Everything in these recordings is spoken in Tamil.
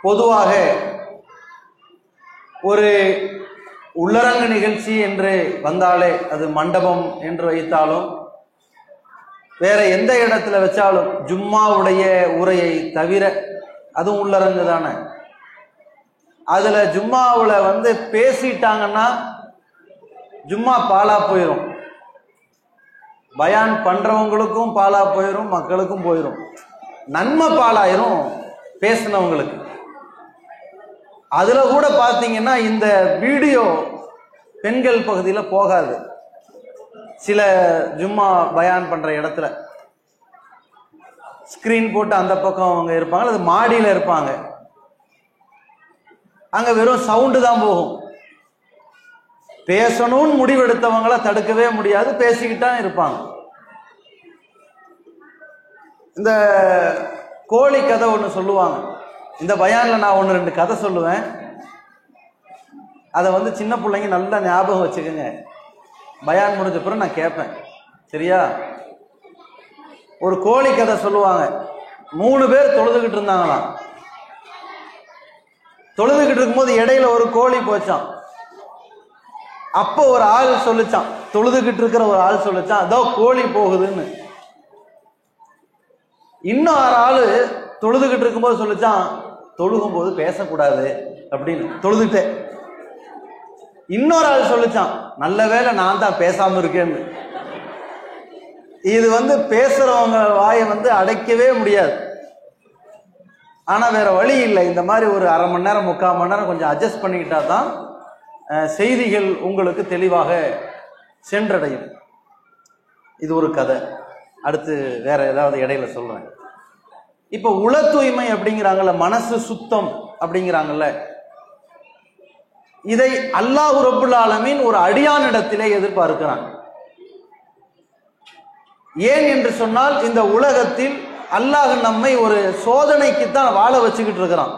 பொதுவாக ஒரு உள்ளரங்கு நிகழ்ச்சி என்று வந்தாலே, அது மண்டபம் என்று வைத்தாலும் வேற எந்த இடத்துல வச்சாலும், ஜும்மாவுடைய உரையை தவிர, அதுவும் உள்ளரங்கு தானே, அதுல ஜும்மாவுல பேசிட்டாங்கன்னா ஜும்மா பாலா போயிடும். பயான் பண்றவங்களுக்கும் பாலா போயிடும், மக்களுக்கும் போயிடும். நன்மை பாலாயிரும் பேசினவங்களுக்கு. அதுல கூட பாத்தீங்கன்னா இந்த வீடியோ பெண்கள் பகுதியில போகாது. சில ஜும்மா பயான் பண்ற இடத்துல ஸ்கிரீன் போட்டு அந்த பக்கம் அவங்க இருப்பாங்க, அது மாடியில இருப்பாங்க, அங்க வெறும் சவுண்டு தான் போகும். பேசணும்னு முடிவெடுத்தவங்கள தடுக்கவே முடியாது, பேசிக்கிட்டா இருப்பாங்க. இந்த கோழி கதை ஒன்று சொல்லுவாங்க. இந்த பயான்ல நான் 1-2 கதை சொல்லுவேன். அதை சின்ன பிள்ளைங்க நல்லா ஞாபகம் வச்சுக்கோங்க. பயான் முடிஞ்ச பிறகு நான் கேட்பேன், சரியா? ஒரு கோழி கதை சொல்லுவாங்க. 3 பேர் தொழுதுகிட்டு இருந்தாங்களாம். தொழுதுகிட்டு இருக்கும்போது இடையில ஒரு கோழி போச்சான். அப்போ ஒரு ஆள் சொல்லிச்சான், தொழுதுகிட்டு இருக்கிற ஒரு ஆள் சொல்லிச்சான், அதோ கோழி போகுதுன்னு. இன்னும் 6 ஆளு தொழுதுகிட்டு இருக்கும்போது சொல்லிச்சான், தொழுகும் போது பேசக்கூடாது அப்படின்னு. தொழுதுட்டே இன்னொரு ஆள் சொல்லிச்சான், நல்ல வேளை நான் தான் பேசாம இருக்கேன்னு. இது பேசுறவங்க வாயை அடைக்கவே முடியாது. ஆனா வேற வழி இல்லை. இந்த மாதிரி ஒரு அரை மணி நேரம் 3/4 மணி நேரம் கொஞ்சம் அட்ஜஸ்ட் பண்ணிக்கிட்டா தான் செய்திகள் உங்களுக்கு தெளிவாக சென்றடையும். இது ஒரு கதை. அடுத்து வேற ஏதாவது இடையில சொல்றேன். இப்ப உள தூய்மை அப்படிங்கிறாங்கல்ல, மனசு சுத்தம் அப்படிங்கிறாங்கல்ல, இதை அல்லாஹ் ரப்புல் ஆலமீன் ஒரு அடியானிடத்திலே எதிர்பார்க்கிறான். ஏன் என்று சொன்னால், இந்த உலகத்தில் அல்லாஹ் நம்மை ஒரு சோதனைக்குத்தான் வாழ வச்சுக்கிட்டு இருக்கிறான்.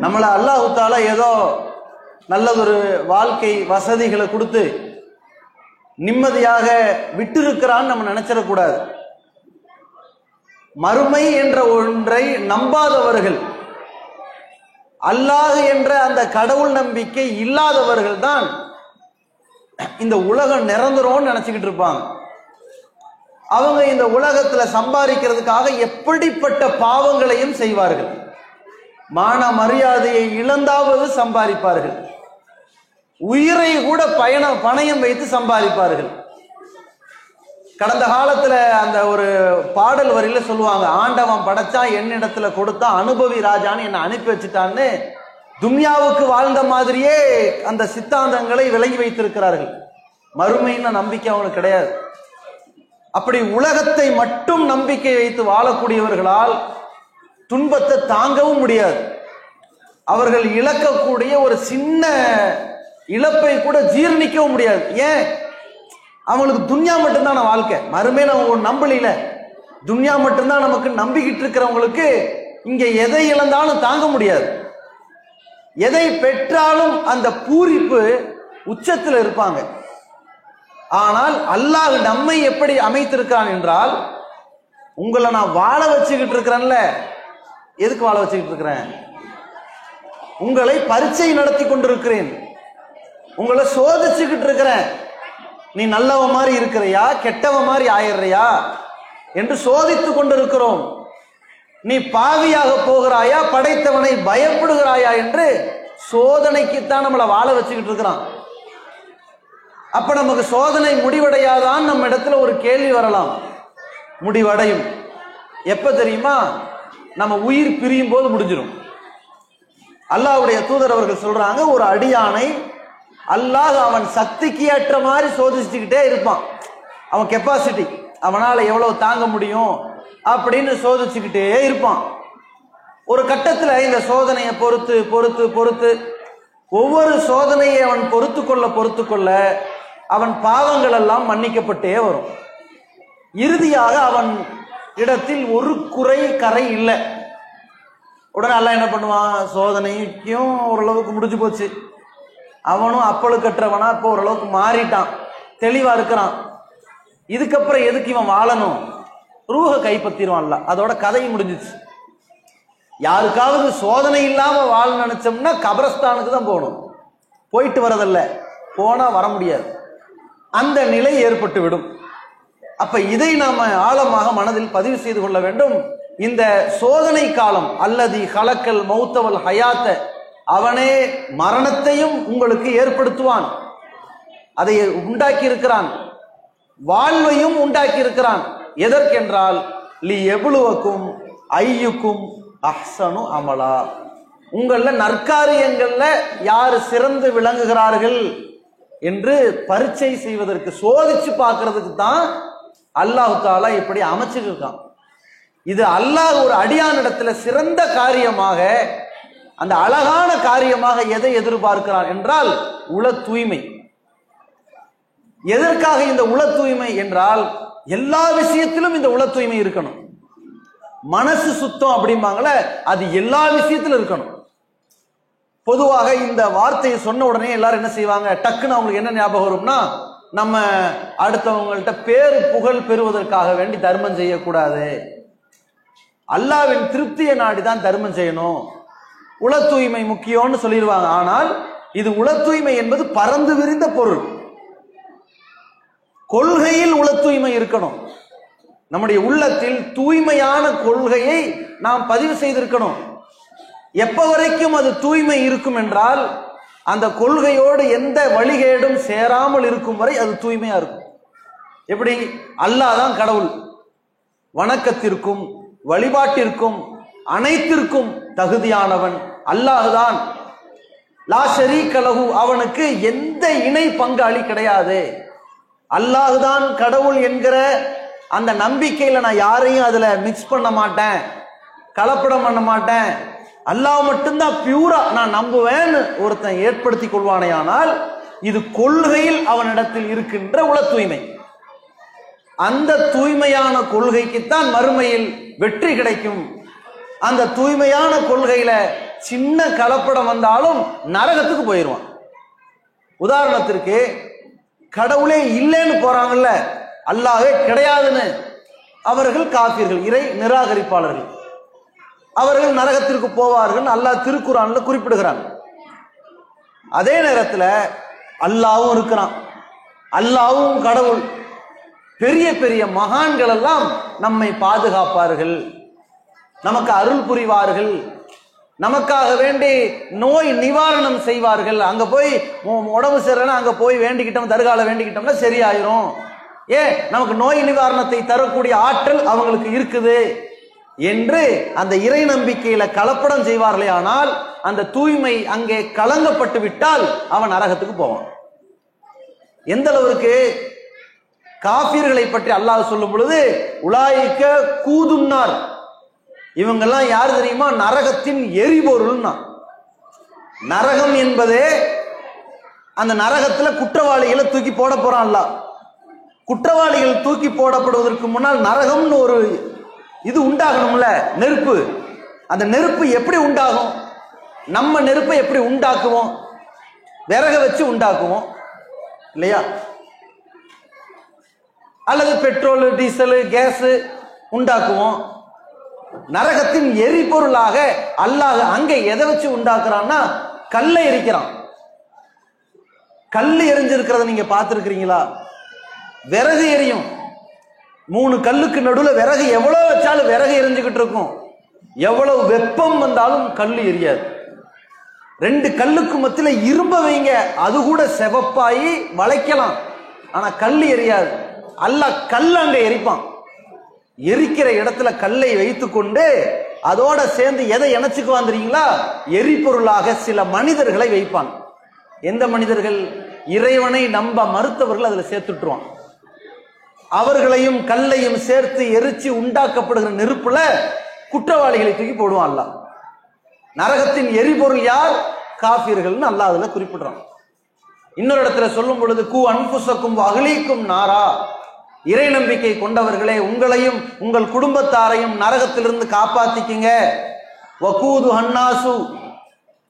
நம்மளை அல்லாஹ் தஆலா ஏதோ நல்லதொரு வாழ்க்கை வசதிகளை கொடுத்து நிம்மதியாக விட்டிருக்கிறான்னு நம்ம நினைச்சிடக்கூடாது. மறுமை என்ற ஒன்றை நம்பாதவர்கள், அல்லாஹ் என்ற அந்த கடவுள் நம்பிக்கை இல்லாதவர்கள் தான் இந்த உலகம் நிரந்தரம்னு நினைச்சுக்கிட்டு இருப்பாங்க. அவங்க இந்த உலகத்துல சம்பாதிக்கிறதுக்காக எப்படிப்பட்ட பாவங்களையும் செய்வார்கள். மான மரியாதையை இழந்தாவது சம்பாதிப்பார்கள். உயிரை கூட பணயம் வைத்து சம்பாதிப்பார்கள். கடந்த காலத்துல அந்த ஒரு பாடல் வரியில சொல்லுவாங்க, ஆண்டவன் படைச்சா என்னிடத்துல கொடுத்தா அனுபவி ராஜான்னு என்னை அனுப்பி வச்சுட்டான்னு. துன்யாவுக்கு வாழ்ந்த மாதிரியே அந்த சித்தாந்தங்களை விளங்கி வைத்திருக்கிறார்கள். மறுமைன்னு நம்பிக்கை அவங்களுக்கு கிடையாது. அப்படி உலகத்தை மட்டும் நம்பிக்கை வைத்து வாழக்கூடியவர்களால் துன்பத்தை தாங்கவும் முடியாது. அவர்கள் இழக்கக்கூடிய ஒரு சின்ன இழப்பை கூட ஜீர்ணிக்கவும் முடியாது. ஏன்? அவங்களுக்கு துன்யா மட்டும்தான வாழ்க்கை. மறுமையில அவங்க நம்பல. துன்யா மட்டும்தான் நமக்கு நம்பிக்கிட்டு இருக்கிறவங்களுக்கு இங்க எதை இழந்தாலும் தாங்க முடியாது. எதை பெற்றாலும் அந்த பூரிப்பு உச்சத்தில் இருப்பாங்க. ஆனால் அல்லாஹ் நம்மை எப்படி அமைத்திருக்கான் என்றால், உங்களை நான் வாழ வச்சுக்கிட்டு இருக்கிறேன்ல, எதுக்கு வாழ வச்சுக்கிட்டு இருக்கிறேன்? உங்களை பரீட்சை நடத்தி கொண்டிருக்கிறேன், உங்களை சோதிச்சுக்கிட்டு இருக்கிறேன். நீ நல்லவ மாதிரி இருக்கிறையா, கெட்டவ மாதிரி ஆயிடுறியா என்று சோதித்து கொண்டிருக்கிறோம். நீ பாவியாக போகிறாயா, படைத்தவனை பயப்படுகிறாயா என்று சோதனைக்குத்தான் நம்மளை வாழ வச்சுக்கிட்டு இருக்கிறான். அப்ப நமக்கு சோதனை முடிவடையாதான் நம்ம இடத்துல ஒரு கேள்வி வரலாம். முடிவடையும். எப்ப தெரியுமா? நம்ம உயிர் பிரியும் போது முடிஞ்சிடும். அல்லாஹ்வுடைய தூதர் அவர்கள் சொல்றாங்க, ஒரு அடியானை அல்லாஹ் அவன் சக்திக்கு ஏற்ற மாதிரி சோதிச்சுக்கிட்டே இருப்பான். அவன் கெப்பாசிட்டி, அவனால எவ்வளவு தாங்க முடியும் அப்படின்னு சோதிச்சுக்கிட்டே இருப்பான். ஒரு கட்டத்துல இந்த சோதனையை பொறுத்து பொறுத்து பொறுத்து ஒவ்வொரு சோதனையை அவன் பொறுத்து கொள்ள அவன் பாவங்கள் எல்லாம் மன்னிக்கப்பட்டே வரும். இறுதியாக அவன் இடத்தில் ஒரு குறை கரை இல்லை. உடனே அல்லாஹ் என்ன பண்ணுவான்? சோதனைக்கும் ஓரளவுக்கு முடிஞ்சு போச்சு. அவனும் அப்பழுக்கற்றவனா இப்போ ஓரளவுக்கு மாறிட்டான், தெளிவா இருக்கிறான். இதுக்கப்புறம் எதுக்கு இவன் வாழணும்? ரூஹ கைப்பற்றிடுவான்ல, அதோட கதையும் முடிஞ்சிச்சு. யாருக்காவது சோதனை இல்லாம வாழ நினைச்சோம்னா கபரஸ்தானுக்கு தான் போகணும், போயிட்டு வரதல்ல, போனா வர முடியாது, அந்த நிலை ஏற்பட்டு விடும். அப்ப இதை நாம ஆழமாக மனதில் பதிவு செய்து கொள்ள வேண்டும். இந்த சோதனை காலம் அல்லது ஹலக்கல் மௌத்தவல் ஹயாத்த, அவனே மரணத்தையும் உங்களுக்கு ஏற்படுத்துவான், அதை உண்டாக்கி இருக்கிறான், வாழ்வையும் உண்டாக்கி இருக்கிறான். எதற்கென்றால் லி எபுலுவக்கும் ஐயுக்கும் அஹ்சனு அமலா, உங்கள நற்காரியங்கள்ல யாரு சிறந்து விளங்குகிறார்கள் என்று பரீட்சை செய்வதற்கு, சோதிச்சு பார்க்கறதுக்கு தான் அல்லாஹ் தஆலா இப்படி அமைச்சிருக்கான். இது அல்லாஹ் ஒரு அடியானிடத்துல சிறந்த காரியமாக, அந்த அழகான காரியமாக எதை எதிர்பார்க்கிறான் என்றால் உள தூய்மை. எதற்காக இந்த உள தூய்மை என்றால், எல்லா விஷயத்திலும் இந்த உள தூய்மை இருக்கணும். மனசு சுத்தம் அப்படிம்பாங்கள, அது எல்லா விஷயத்திலும் இருக்கணும். பொதுவாக இந்த வார்த்தையை சொன்ன உடனே எல்லாரும் என்ன செய்வாங்க, டக்குன்னு அவங்களுக்கு என்ன ஞாபகம் வரும்னா, நம்ம அடுத்தவங்கள்ட்ட பேரு புகழ் பெறுவதற்காக வேண்டி தர்மம் செய்யக்கூடாது, அல்லாஹ்வின் திருப்தியை நாடிதான் தர்மம் செய்யணும், உள தூய்மை முக்கியம்னு சொல்லிடுவாங்க. ஆனால் இது உள தூய்மை என்பது பறந்து விரிந்த பொருள். கொள்கையில் உள தூய்மை இருக்கணும். நம்முடைய உள்ளத்தில் தூய்மையான கொள்கையை நாம் பதிவு செய்திருக்கணும். எப்ப வரைக்கும் அது தூய்மை இருக்கும் என்றால், அந்த கொள்கையோடு எந்த வழிகேடும் சேராமல் இருக்கும் வரை அது தூய்மையா இருக்கும். எப்படி? அல்லாஹ் தான் கடவுள், வணக்கத்திற்கும் வழிபாட்டிற்கும் அனைத்திற்கும் தகுதியானவன் அல்லாஹுதான். லா ஷரீக லஹு, அவனுக்கு எந்த இணை பங்காளி கிடையாது. அல்லாஹுதான் கடவுள் என்கிற அந்த நம்பிக்கையில நான் யாரையும் அதுல மிக்ஸ் பண்ண மாட்டேன், கலப்படம் பண்ண மாட்டேன், அல்லாஹ் மட்டும்தான் பியூரா நான் நம்புவேன்னு ஒருத்தன் ஏற்படுத்தி கொள்வானேயானால், இது கொள்கையில் அவனிடத்தில் இருக்கின்ற உள தூய்மை. அந்த தூய்மையான கொள்கைக்குத்தான் மறுமையில் வெற்றி கிடைக்கும். அந்த தூய்மையான கொள்கையில சின்ன கலப்படம் வந்தாலும் நரகத்துக்கு போயிடுவான். உதாரணத்திற்கு, கடவுளே இல்லைன்னு போறாங்கல்ல, அல்லாஹே கிடையாதுன்னு, அவர்கள் காஃபிர்கள், இறை நிராகரிப்பாளர்கள், அவர்கள் நரகத்திற்கு போவார்கள் அல்லாஹ் திருக்குர்ஆன்ல குறிப்பிடுகிறான். அதே நேரத்தில் அல்லாஹ்வும் இருக்கிறான், அல்லாஹ்வும் கடவுள், பெரிய பெரிய மகான்கள் எல்லாம் நம்மை பாதுகாப்பார்கள், நமக்கு அருள் புரிவார்கள், நமக்காக வேண்டி நோய் நிவாரணம் செய்வார்கள். அங்க போய் உடம்பு சரியில்லைன்னா அங்க போய் வேண்டிக்கிட்டோம், தர்கால வேண்டிக்கிட்டோம்னா சரியாயிரும். நமக்கு நோய் நிவாரணத்தை தரக்கூடிய ஆற்றல் அவங்களுக்கு இருக்குது என்று அந்த இறை நம்பிக்கையில கலப்படம் செய்வார்களே. ஆனால் அந்த தூய்மை அங்கே கலங்கப்பட்டு விட்டால் அவன் நரகத்துக்கு போவான். எந்த அளவுக்கு காஃபிர்களை பற்றி அல்லாஹ் சொல்லும் பொழுது, உலாயிக்க கூதுன்னார், இவங்கெல்லாம் யாரு தெரியுமா, நரகத்தின் எரிபொருள்னா. நரகம் என்பதே அந்த நரகத்துல குற்றவாளிகளை தூக்கி போட போறான் அல்லாஹ். குற்றவாளிகள் தூக்கி போடப்படுவதற்கு முன்னால் நரகம்னு ஒரு இது உண்டாகணும்ல, நெருப்பு. அந்த நெருப்பு எப்படி உண்டாகும்? நம்ம நெருப்பை எப்படி உண்டாக்குவோம்? விறக வச்சு உண்டாக்குவோம் இல்லையா? அல்லது பெட்ரோல், டீசல், கேஸ் உண்டாக்குவோம். நரகத்தின் எரிபொருளாக அல்லாஹ் அங்கே எதை வச்சு உண்டாக்குறான்னா, கல்லை எரிக்கிறான். கல் எரிஞ்சிருக்கிறத நீங்க பார்த்திருக்கிறீங்களா? விறகு எரியும். 3 கல்லுக்கு நடுவில் விறகு எவ்வளவு வச்சாலும் விறகு எரிஞ்சுக்கிட்டு இருக்கும். எவ்வளவு வெப்பம் வந்தாலும் கல் எரியாது. 2 கல்லுக்கு மத்தியில் இரும்ப வைங்க, அது கூட செவப்பாயி வளைக்கலாம், ஆனா கல் எரியாது. அல்லாஹ் கல் அங்க எரிப்பான். எரிக்கிற இடத்துல கல்லை வைத்து கொண்டு அதோட சேர்ந்து எதை இணைச்சுக்குவான் தெரியுங்களா? எரிபொருளாக சில மனிதர்களை வைப்பான். எந்த மனிதர்கள்? இறைவனை நம்ப மறுத்தவர்கள் அதுல சேர்த்துட்டுருவான். அவர்களையும் கல்லையும் சேர்த்து எரிச்சு உண்டாக்கப்படுகிற நெருப்புல குற்றவாளிகளை தூக்கி போடுவான் அல்லாஹ். நரகத்தின் எரிபொருள் யார்? காஃபிர்கள்னு அல்லாஹ் அதுல குறிப்பிடுறான். இன்னொரு இடத்துல சொல்லும் பொழுது, கூ அன்புசக்கும் அகலீக்கும் நாரா, இறை நம்பிக்கை கொண்டவர்களே, உங்களையும் உங்கள் குடும்பத்தாரையும் நரகத்திலிருந்து காப்பாத்திக்கிங்க. வகூது ஹன்னாசு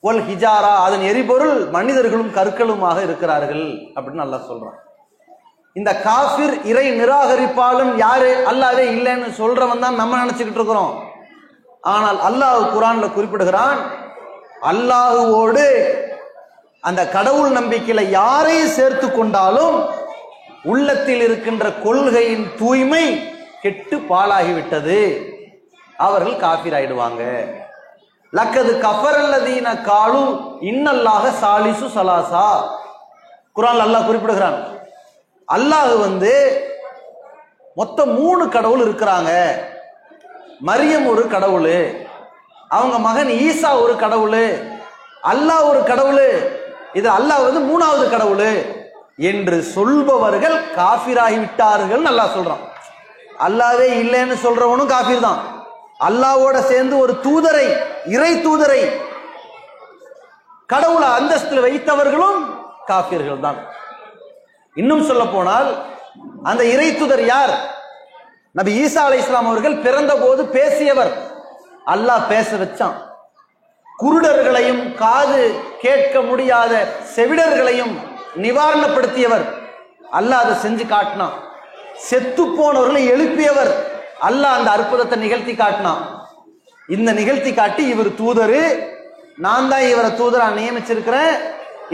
வல் ஹிஜாரா, அதன் எரிபொருள் மனிதர்களும் கற்களுமாக இருக்கிறார்கள் அப்படின்னு அல்லாஹ் சொல்றான். இந்த காஃபிர் இறை நிராகரிப்பாலும் யாரு? அல்லாஹ்வே இல்லைன்னு சொல்றவன் தான் நம்ம நினைச்சுக்கிட்டு இருக்கிறோம். ஆனால் அல்லாஹ் குர்ஆன்ல குறிப்பிடுகிறான், அல்லாஹுவோடு அந்த கடவுள் நம்பிக்கையில யாரையும் சேர்த்து கொண்டாலும் உள்ளத்தில் இருக்கின்ற கொள்கையின் தூய்மை கெட்டு பாழாகிவிட்டது, அவர்கள் காஃபிர் ஆயிடுவாங்க. லக்கது கஃபரல்லதீன காலு இன்னல்லாஹ சாலிசு சலாசா. குர்ஆன்ல அல்லாஹ் குறிப்பிடுகிறான், அல்லாஹ் மொத்தம் 3 கடவுள் இருக்கிறாங்க. மரியம் ஒரு கடவுள், அவங்க மகன் ஈசா ஒரு கடவுள், அல்லாஹ் ஒரு கடவுள், இது அல்லாஹ் 3வது கடவுள் என்று சொல்பவர்கள் காஃபிராகி விட்டார்கள் அல்லாஹ் சொல்றான். அல்லாஹ்வே இல்லைன்னு சொல்றவனும் காஃபிர் தான். அல்லாஹ்வோட சேர்ந்து ஒரு தூதரை, இறை தூதரை கடவுளை அந்தஸ்தில் வைத்தவர்களும் காஃபிர்கள் தான். இன்னும் சொல்ல போனால் அந்த இறை தூதர் யார்? நபி ஈசா அலைஹிஸ்ஸலாம் அவர்கள் பிறந்த போது பேசியவர், அல்லாஹ் பேச வச்சான். குருடர்களையும் காது கேட்க முடியாத செவிடர்களையும் நிவாரணப்படுத்தியவர், அல்லாஹ் அதை செஞ்சு காட்டினான். செத்து போனவர்களை எழுப்பியவர், அல்லாஹ் அந்த அற்புதத்தை நிகழ்த்தி காட்டினான். இந்த நிகழ்த்தி காட்டி இவர் தூதரு, நான் தான் இவரை தூதரா நியமிச்சிருக்கிறேன்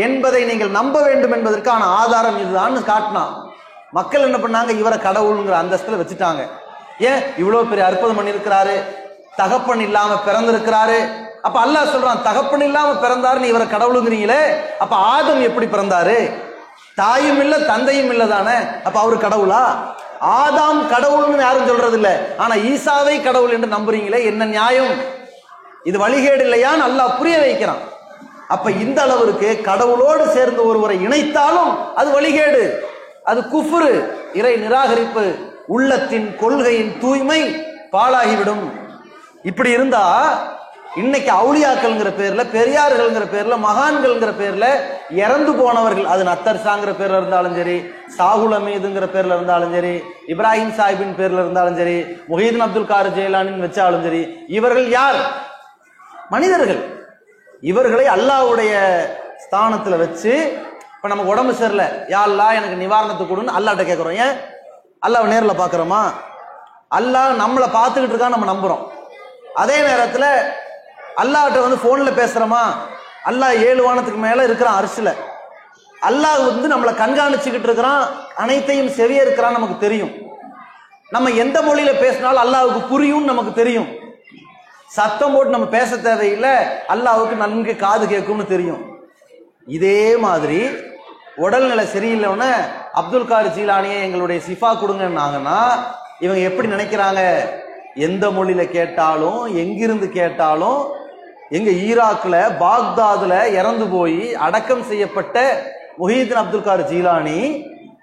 என்பதை நீங்கள் நம்ப வேண்டும் என்பதற்கான ஆதாரம் இதுதான் காட்டினான். மக்கள் என்ன பண்ணாங்க? இவரை கடவுளுங்கிற அந்தஸ்துல வச்சுட்டாங்க. ஏன்? இவ்வளவு பெரிய அற்புதம் பண்ணியிருக்கிறாரு, தகப்பன் இல்லாம பிறந்திருக்கிறாரு. அப்ப அல்லாஹ் சொல்றான், தகப்பன் இல்லாம பிறந்தாரு, நீ இவரை கடவுளுங்கிறீங்களே, அப்ப ஆதம் எப்படி பிறந்தாரு? தாயும் இல்ல தந்தையும் இல்ல தானே, அப்ப அவரு கடவுளா? ஆதாம் கடவுள்னு யாரும் சொல்றது இல்ல, ஆனா ஈசாவை கடவுள் என்று நம்புறீங்களே, என்ன நியாயம்? இது வழிகேடு இல்லையான்னு அல்லாஹ் புரிய வைக்கிறான். அப்ப இந்த அளவிற்கு கடவுளோடு சேர்ந்து ஒருவரை இணைத்தாலும் அது வழிகேடு, அது குஃப்ரு, இறை நிராகரிப்பு, உள்ளத்தின் கொள்கையின் தூய்மை பாழாகிவிடும். இப்படி இருந்தா இன்னைக்கு அவுலியாக்கள்ங்கிற பேர்ல, பெரியார்கள்ங்கிற பேர்ல, மகான்கள்ங்கிற பேர்ல இறந்து போனவர்கள், அது நத்தர் ஷாங்கிற பேர்ல இருந்தாலும் சரி, சாகுல் அமீதுங்கிற பேர்ல இருந்தாலும் சரி, இப்ராஹிம் சாஹிபின் பேர்ல இருந்தாலும் சரி, முஹீதீன் அப்துல் கார் ஜெயிலானின்னு வச்சாலும் சரி, இவர்கள் யார்? மனிதர்கள். இவர்களை அல்லாஹ்வுடைய ஸ்தானத்துல வச்சு, இப்ப நமக்கு உடம்பு சரியில்லை, யா அல்லாஹ் எனக்கு நிவாரணத்தை கொடுன்னு அல்லாஹ்ட்ட கேட்கிறோம். ஏன்? அல்லாஹ் நேர்ல பாக்குறோமா? அல்லாஹ் நம்மளை பார்த்துக்கிட்டு இருக்கா, நம்ம நம்புறோம். அதே நேரத்துல அல்லாஹ்ட்ட போன்ல பேசுறோமா? அல்லாஹ் 7 வானத்துக்கு மேல இருக்கிறான் அரிசில. அல்லாஹ் நம்மளை கண்காணிச்சுக்கிட்டு இருக்கிறான், அனைத்தையும் செவிய இருக்கிறான், நமக்கு தெரியும். நம்ம எந்த மொழியில பேசினாலும் அல்லாஹ்வுக்கு புரியும், நமக்கு தெரியும். சத்தம் போட்டு நம்ம பேச தேவையில்லை, அல்லாஹ்வுக்கு நன்கு காது கேட்கும்னு தெரியும். இதே மாதிரி உடல்நிலை சரியில்லைன்னு அப்துல் கார் ஜீலானியை எங்களுடைய சிஃபா கொடுங்கன்னாங்கன்னா இவங்க எப்படி நினைக்கிறாங்க? எந்த மொழியில கேட்டாலும், எங்கிருந்து கேட்டாலும், எங்க ஈராக்ல பாக்தாதுல இறந்து போய் அடக்கம் செய்யப்பட்ட முஹீதீன் அப்துல் கார் ஜீலானி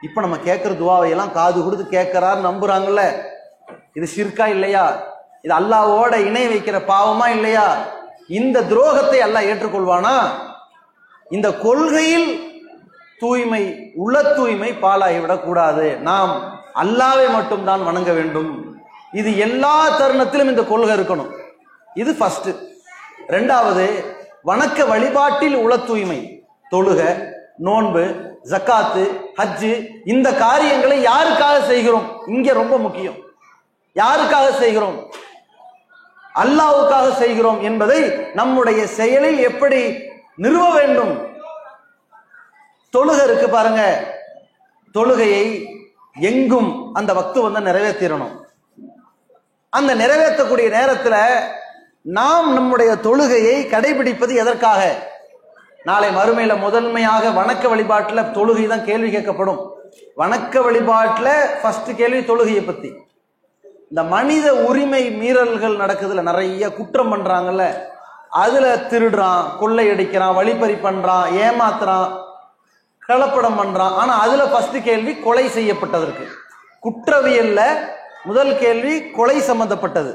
இப்ப நம்ம கேட்கிற துவாவையெல்லாம் காது கொடுத்து கேட்கிறாரு, நம்புறாங்கல்ல. இது ஷிர்கா இல்லையா? இது அல்லாஹ்வோட இணை வைக்கிற பாவமா இல்லையா? இந்த துரோகத்தை அல்லாஹ் ஏற்றுக்கொள்வானா? இந்த கொள்கையில் தூய்மை, உள்ள தூய்மை பாழாகிவிடக் கூடாது. நாம் அல்லாஹ்வை மட்டும்தான் வணங்க வேண்டும். இது எல்லா தருணத்திலும் இந்த கொள்கை இருக்கணும். இது ஃபர்ஸ்ட். ரெண்டாவது, வணக்க வழிபாட்டில் உள்ள தூய்மை, தொழுக, நோன்பு, ஜக்காத்து, ஹஜ்ஜு, இந்த காரியங்களை யாருக்காக செய்கிறோம்? இங்க ரொம்ப முக்கியம். யாருக்காக செய்கிறோம்? அல்லாஹ்வுக்காக செய்கிறோம் என்பதை நம்முடைய செயலில் எப்படி நிறுவ வேண்டும்? தொழுகை இருக்கு பாருங்க, தொழுகையை எங்கும் அந்த வக்து நிறைவேற்றிடணும். அந்த நிறைவேற்றக்கூடிய நேரத்தில் நாம் நம்முடைய தொழுகையை கடைபிடிப்பது எதற்காக? நாளை மறுமையில முதன்மையாக வணக்க வழிபாட்டில் தொழுகை தான் கேள்வி கேட்கப்படும். வணக்க வழிபாட்டில் ஃபர்ஸ்ட் கேள்வி தொழுகையை பத்தி. இந்த மனித உரிமை மீறல்கள் நடக்குதுல, நிறைய குற்றம் பண்றாங்கல்ல, அதுல திருடுறான், கொள்ளையடிக்கிறான், வழிப்பறி பண்றான், ஏமாத்துறான், கலப்படம் பண்றான். ஆனா அதுல ஃபர்ஸ்ட் கேள்வி கொலை செய்யப்பட்டதற்கு. குற்றவியல்ல முதல் கேள்வி கொலை சம்பந்தப்பட்டது.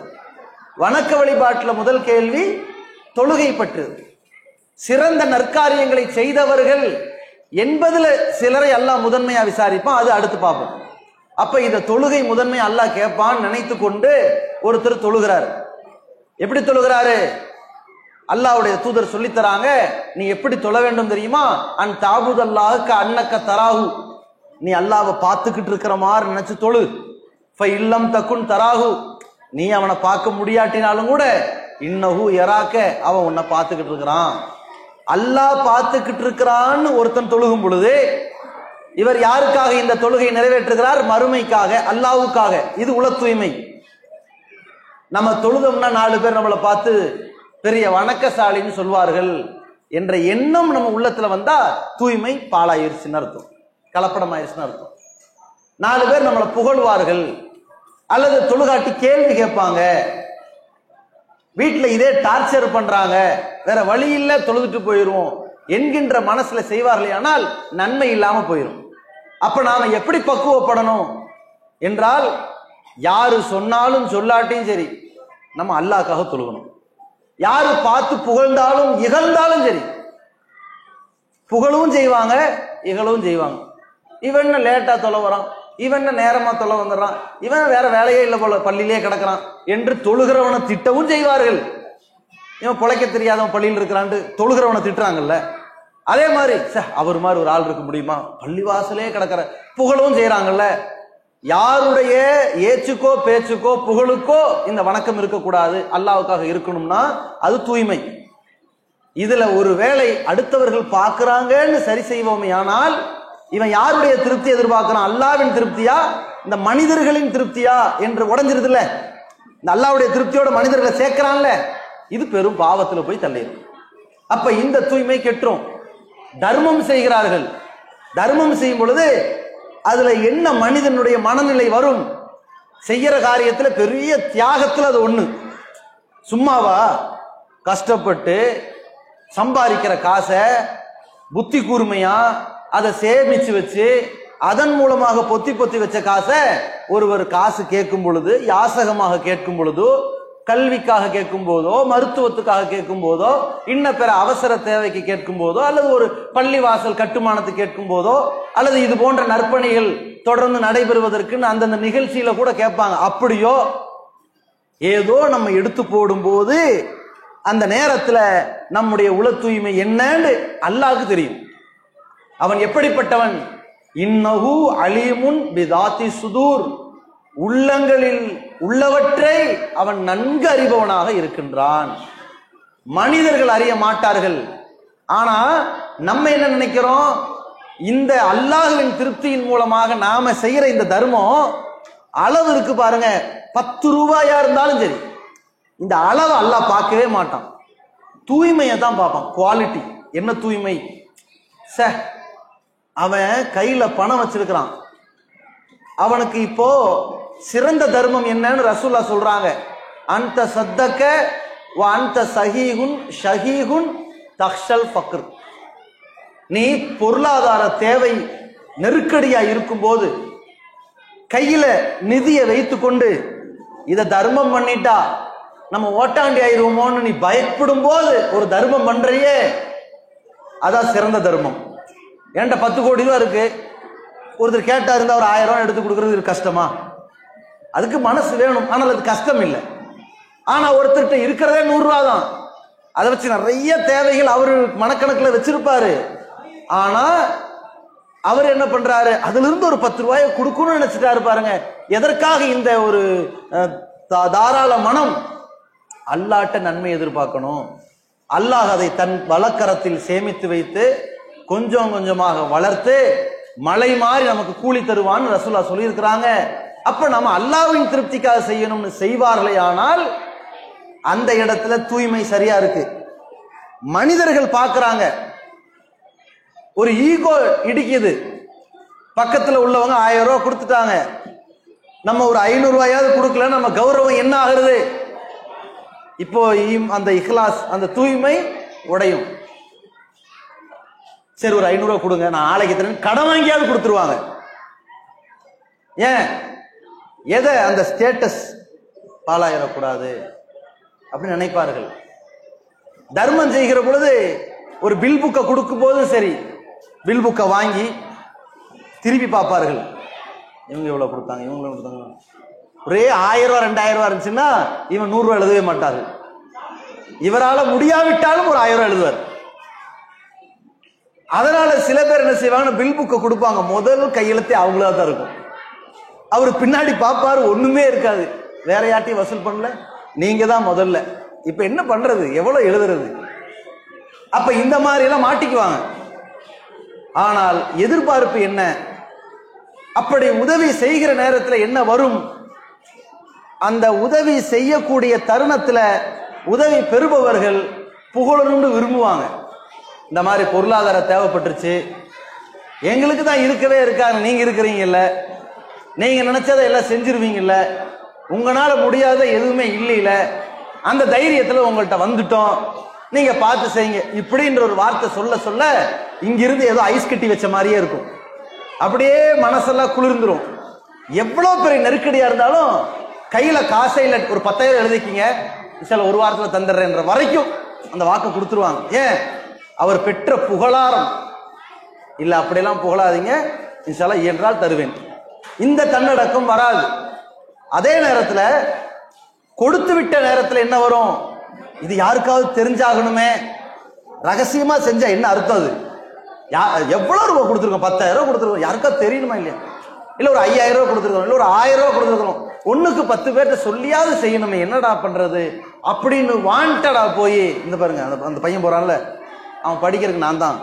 வணக்க வழிபாட்டில் முதல் கேள்வி தொழுகை பற்று. சிறந்த நற்காரியங்களை செய்தவர்கள் என்பதுல சிலரை அல்லாஹ் முதன்மையா விசாரிப்பான், அது அடுத்து பார்ப்போம். அப்ப இந்த தொழுகை முதன்மை அல்லாஹ் கேட்பான் நினைத்து கொண்டு ஒருத்தர் தொழுகிறார். எப்படி தொழுகிறாரு? அல்லாஹ்வுடைய தூதர் சொல்லித்தராங்க, நீ எப்படி தொழ வேண்டும் தெரியுமா? அன் தாபுதல்லாஹ்க அன்னக்க தராஹு, நீ அல்லாஹ்வை பார்த்துக்கிட்டு இருக்கிற மாதிரி நினைச்சு தொழு. ஃப இல்லம் தக்குன் தராஹு, நீ அவனை பார்க்க முடியாட்டினாலும் கூட இன்னஹு யராக்க, அவன் உன்னை பார்த்துக்கிட்டு இருக்கிறான். அல்லாஹ் பார்த்துக்கிட்டு இருக்கிறான்னு ஒருத்தன் தொழுகும் பொழுது இவர் யாருக்காக இந்த தொழுகை நிறைவேற்றுகிறார்? மறுமைக்காக, அல்லாஹ்வுக்காக. இது உள தூய்மை. நம்ம தொழுதோம்னா 4 பேர் நம்மளை பார்த்து பெரிய வணக்கசாலின்னு சொல்வார்கள் என்ற எண்ணம் நம்ம உள்ளத்துல வந்தா தூய்மை பாழாயிருச்சுன்னு அர்த்தம், கலப்படமாயிருச்சுன்னு அர்த்தம். 4 பேர் நம்மளை புகழ்வார்கள், அல்லது தொழுகாட்டி கேள்வி கேட்பாங்க, வீட்டுல இதே டார்ச்சர் பண்றாங்க, வேற வழி இல்ல தொழுதுட்டு போயிருவோம் என்கின்ற மனசுல செய்வார்கள், ஆனால் நன்மை இல்லாம போயிடும். அப்ப நாம எப்படி பக்குவப்படணும் என்றால், யாரு சொன்னாலும் சொல்லாட்டியும் சரி நம்ம அல்லாஹ்க்காக தொழுகணும். யாரு பார்த்து புகழ்ந்தாலும் இகழ்ந்தாலும் சரி, புகழும் செய்வாங்க இகழும் செய்வாங்க. இவன் லேட்டா தொலை வரான், இவன் நேரமா தொலை வந்துடுறான், இவன் வேற வேலையே இல்லை போல பள்ளியிலே கிடக்கிறான் என்று தொழுகிறவனை திட்டவும் செய்வார்கள். இவன் பிழைக்க தெரியாதவன் பள்ளியில் இருக்கிறான் தொழுகிறவனை திட்டுறாங்கல்ல. அதே மாதிரி அவர் மாதிரி ஒரு ஆள் இருக்க முடியுமா, பள்ளிவாசலே கிடக்கிற புகழவும் செய்யறாங்கல்ல. யாருடைய ஏச்சுக்கோ பேச்சுக்கோ புகழுக்கோ இந்த வணக்கம் இருக்கக்கூடாது, அல்லாஹ்வுக்காக இருக்கணும்னா அது தூய்மை. இதுல ஒரு வேளை அடுத்தவர்கள் பார்க்கிறாங்கன்னு சரி செய்வோமே, ஆனால் இவன் யாருடைய திருப்தி எதிர்பார்க்கிறான்? அல்லாஹ்வின் திருப்தியா இந்த மனிதர்களின் திருப்தியா என்று உடஞ்சிருதுல்ல. இந்த அல்லாஹ்வுடைய திருப்தியோட மனிதர்களை சேர்க்கிறான்ல, இது பெரும் பாவத்துல போய் தள்ளிடும். அப்ப இந்த தூய்மை கெட்டுரும். தர்மம் செய்கிறார்கள், தர்மம் செய்யும் பொழுது அதுல என்ன மனிதனுடைய மனநிலை வரும்? செய்யற காரியத்துல பெரிய தியாகத்துல அது ஒண்ணு. சும்மாவா? கஷ்டப்பட்டு சம்பாதிக்கிற காசை புத்தி கூர்மையா அதை சேமிச்சு வச்சு அதன் மூலமாக பொத்தி பொத்தி வச்ச காசை ஒருவர் காசு கேட்கும் பொழுது, யாசகமாக கேட்கும் பொழுதோ, கல்விக்காக கேட்கும் போதோ, மருத்துவத்துக்காக கேட்கும் போதோ, இன்ன பிற அவசர தேவைக்கு கேட்கும் போதோ, அல்லது ஒரு பள்ளிவாசல் கட்டுமானத்துக்கு கேட்கும் போதோ, அல்லது இது போன்ற நற்பணிகள் தொடர்ந்து நடைபெறுவதற்கு அந்தந்த நிகழ்ச்சியில கூட கேட்பாங்க. அப்படியோ ஏதோ நம்ம எடுத்து போடும் போது அந்த நேரத்துல நம்முடைய உள தூய்மை என்னன்னு அல்லாஹ்வுக்கு தெரியும். அவன் எப்படிப்பட்டவன்? இன்னஹு அலீமுன் பிதாத்தி சுதூர், உள்ளங்களில் உள்ளவற்றை அவன் நன்கு அறிபவனாக இருக்கின்றான். மனிதர்கள் அறிய மாட்டார்கள். ஆனா நம்ம என்ன நினைக்கிறோம்? இந்த அல்லாஹ்வின் திருப்தியின் மூலமாக நாம செய்யற இந்த தர்மம் அளவு இருக்கு பாருங்க, 10 ரூபாயா இருந்தாலும் சரி, இந்த அளவு அல்லாஹ் பார்க்கவே மாட்டான், தூய்மையை தான் பார்ப்பான். குவாலிட்டி என்ன தூய்மை? அவன் கையில பணம் வச்சிருக்கிறான், அவனுக்கு இப்போ சிறந்த தர்மம் என்னன்னு ரசூலுல்லாஹ் சொல்றாங்க. அந்த சத்தக்க வ அந்த சஹீஹுன் ஷஹீஹுன் தக்ஷல் ஃபக்ர். நீ பொருளாதார தேவை நெருக்கடியா இருக்கும் போது கையில நிதியை வைத்துக் கொண்டு இதை தர்மம் பண்ணிட்டா நம்ம ஓட்டாண்டி ஆயிருவோமோன்னு நீ பயப்படும் போது ஒரு தர்மம் பண்றியே, அதான் சிறந்த தர்மம். என்கிட்ட 10 கோடி ரூபா இருக்கு, ஒருத்தர் கேட்டா இருந்தா ஒரு 1000 ரூபாய் எடுத்து கொடுக்கறது கஷ்டமா? அதுக்கு மனசு வேணும், ஆனால் அது கஷ்டம் இல்லை. ஆனா ஒருத்தர்கிட்ட இருக்கிறதே 100 ரூபா தான், அதை வச்சு நிறைய தேவைகள் அவரு மனக்கணக்கில் வச்சிருப்பாரு. ஆனா அவர் என்ன பண்றாரு? அதுல இருந்து ஒரு 10 ரூபாயை கொடுக்கணும்னு நினைச்சிட்டாரு பாருங்க. எதற்காக இந்த ஒரு தாராள மனம்? அல்லாஹ்ட்ட நன்மை எதிர்பார்க்கணும். அல்லாஹ் அதை தன் வலக்கரத்தில் சேமித்து வைத்து கொஞ்சம் கொஞ்சமாக வளர்த்து மலை மாறி நமக்கு கூலி தருவான்னு ரசூலுல்லாஹ் சொல்லியிருக்கிறாங்க. அப்ப நம்ம அல்லாஹ்வின் திருப்திக்காக செய்யணும்னு செய்வார்களே, ஆனால் அந்த இடத்துல தூய்மை சரியா இருக்கு. மனிதர்கள் பார்க்கிறாங்க, ஒரு ஈகோ இடிக்குது, பக்கத்துல உள்ளவங்க 1000 ரூபாய் கொடுத்துட்டாங்க, நம்ம ஒரு 500 ரூபாயாவது கொடுக்கல, நம்ம கௌரவம் என்ன ஆகுறது? இப்போ அந்த இஹ்லாஸ், அந்த தூய்மை உடையும். சரி ஒரு 500 ரூபாய் கொடுங்க, நான் ஆலைக்கு தரேன், கடன் வாங்கியாவது கொடுத்துருவாங்க. ஏன்? எதை? அந்த ஸ்டேட்டஸ் பாழாயிடக்கூடாது அப்படின்னு நினைப்பார்கள். தர்மம் செய்கிற பொழுது ஒரு பில் புக்கை கொடுக்கும் போதும் சரி, பில் புக்கை வாங்கி திருப்பி பார்ப்பார்கள், இவங்க எவ்வளவு கொடுத்தாங்க, இவங்க எவ்வளவு கொடுத்தாங்க. ஒரே 1000 ரூபாய் 2000 ரூபாய் இருந்துச்சுன்னா இவன் 100 ரூபாய் எழுதவே மாட்டாரு. இவரால் முடியாவிட்டாலும் ஒரு 1000 ரூபாய் எழுதுவார். அதனால சில பேர் என்ன செய்வாங்க, பில் புக்கை கொடுப்பாங்க, முதல் கையெழுத்தே அவங்களா தான் இருக்கும். அவர் பின்னாடி பார்ப்பாரு, ஒண்ணுமே இருக்காது, வேற யார்ட்டையும் வசூல் பண்ணல, நீங்க தான் முதல்ல. இப்ப என்ன பண்றது, எவ்வளவு எழுதுறது? அப்ப இந்த மாதிரி எல்லாம் மாட்டிக்குவாங்க. ஆனால் எதிர்பார்ப்பு என்ன? அப்படி உதவி செய்கிற நேரத்தில் என்ன வரும்? அந்த உதவி செய்யக்கூடிய தருணத்தில் உதவி பெறுபவர்கள் புகழணும்னு விரும்புவாங்க. இந்த மாதிரி பொருளாதார தேவைப்பட்டுருச்சு, எங்களுக்கு தான் இருக்கவே இருக்காங்க, நீங்க இருக்கிறீங்கல்ல, நீங்க நினைச்சதை எல்லாம் செஞ்சிருவீங்கல்ல, உங்களால முடியாத எதுவுமே இல்லையில, அந்த தைரியத்தில் உங்கள்கிட்ட வந்துட்டோம், நீங்க பார்த்து செய்யுங்க இப்படின்ற ஒரு வார்த்தை சொல்ல சொல்ல இங்கிருந்து ஏதோ ஐஸ் கட்டி வச்ச மாதிரியே இருக்கும். அப்படியே மனசெல்லாம் குளிர்ந்துரும். எவ்வளவு பெரிய நெருக்கடியா இருந்தாலும் கையில காசை இல்லை, ஒரு 10,000 எழுதிக்கிங்க, சில ஒரு வாரத்தில் தந்துடுறேன்ற வரைக்கும் அந்த வாக்கு கொடுத்துருவாங்க. ஏன்? அவர் பெற்ற புகழாரம் இல்ல. அப்படியெல்லாம் புகழாதீங்க, இன்ஷா அல்லாஹ் என்றால் தருவேன். இந்த தன்னடக்கம் வராது. அதே நேரத்தில் கொடுத்து விட்ட நேரத்தில் என்ன வரும்? இது யாருக்காவது தெரிஞ்சாகணுமே, ரகசியமா செஞ்சா என்ன அர்த்தம்? அது எவ்வளவு ரூபாய் கொடுத்துருக்கோம்? 10,000 கொடுத்துருக்கோம், யாருக்காவது தெரியணுமா இல்லையா? இல்ல ஒரு 5,000 ரூபாய் கொடுத்துருக்கோம், இல்ல ஒரு 1,000 ரூபாய் கொடுத்துருக்கோம், ஒண்ணுக்கு 10 பேர்ட்ட சொல்லியாவது செய்யணுமே, என்னடா பண்றது அப்படின்னு வாண்டடா போய் இந்த பாருங்க, அந்த பையன் போறான்ல, அவன் படிக்கிறதுக்கு நான் தான்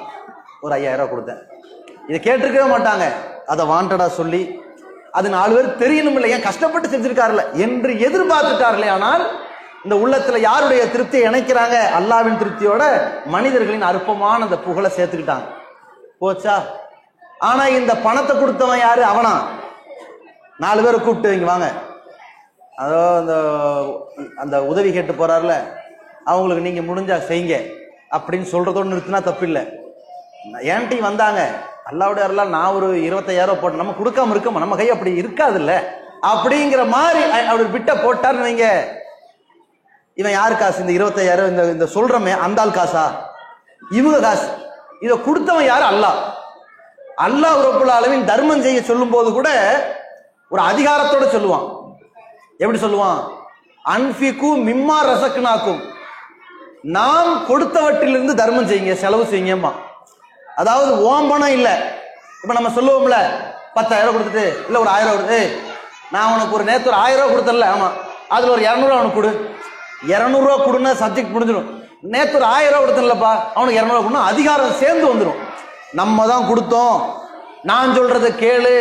ஒரு 5,000 ரூபாய் கொடுத்தேன், இதை கேட்டிருக்கவே மாட்டாங்க, அதை வாண்டடா சொல்லி அது 4 பேர் தெரியணும் இல்லை, ஏன் கஷ்டப்பட்டு செஞ்சிருக்காருல என்று எதிர்பார்த்துட்டார்களே. ஆனால் இந்த உள்ளத்துல யாருடைய திருப்தியை இணைக்கிறாங்க? அல்லாவின் திருப்தியோட மனிதர்களின் அற்பமான அந்த புகழை சேர்த்துக்கிட்டாங்க. போச்சா? ஆனா இந்த பணத்தை கொடுத்தவன் யாரு? அவனா? 4 பேரை கூப்பிட்டு இங்க வாங்க, அதோ அந்த உதவி கேட்டு போறாருல, அவங்களுக்கு நீங்க முடிஞ்சா செய்யுங்க அப்படின்னு சொல்றதோடு நிறுத்தினா தப்பில்லை. ஏன்ட்டி வந்தாங்க, அல்லாவுடைய அருளால் நான் ஒரு 25,000 போட்டேன், நம்ம கொடுக்காம இருக்கோம், நம்ம கை அப்படி இருக்காது இல்ல அப்படிங்கிற மாதிரி அவர் விட்ட போட்டார்னு வைங்க, இவன் யாரு காசு? இந்த 25,000 இந்த சொல்றமே அந்த ஆள் காசா? இவங்க காசு. இதை கொடுத்தவன் யாரு? அல்லாஹ். அல்லாஹ் ரப்புல் ஆலமீன் தர்மம் செய்ய சொல்லும் போது கூட ஒரு அதிகாரத்தோட சொல்லுவான். எப்படி சொல்லுவான்? அன்ஃபிகு மிம்மா ரஸக்னாக்கும், நாம் கொடுத்தவற்றிலிருந்து தர்மம் செய்யுங்க, செலவு செய்யுங்கம்மா. அதாவது ஓம்பனம் இல்ல. இப்ப நம்ம சொல்லுவோம்ல, 10,000 கொடுத்துட்டு இல்ல ஒரு 1,000 கொடுத்து, நான் உனக்கு ஒரு நேற்று ஒரு 1,000 ரூபாய் கொடுத்தல, ஆமா அதுல ஒரு 200 ரூபாய் அவனுக்கு கொடு, 200 ரூபாய் கொடுன்னா சப்ஜெக்ட் முடிஞ்சிடும். நேற்று ஒரு 1,000 ரூபாய் கொடுத்தலப்பா, அவனுக்கு 200 ரூபாய் கொடுனா அதிகாரம் சேர்ந்து வந்துடும். நம்ம தான் கொடுத்தோம், நான் சொல்றத கேளு,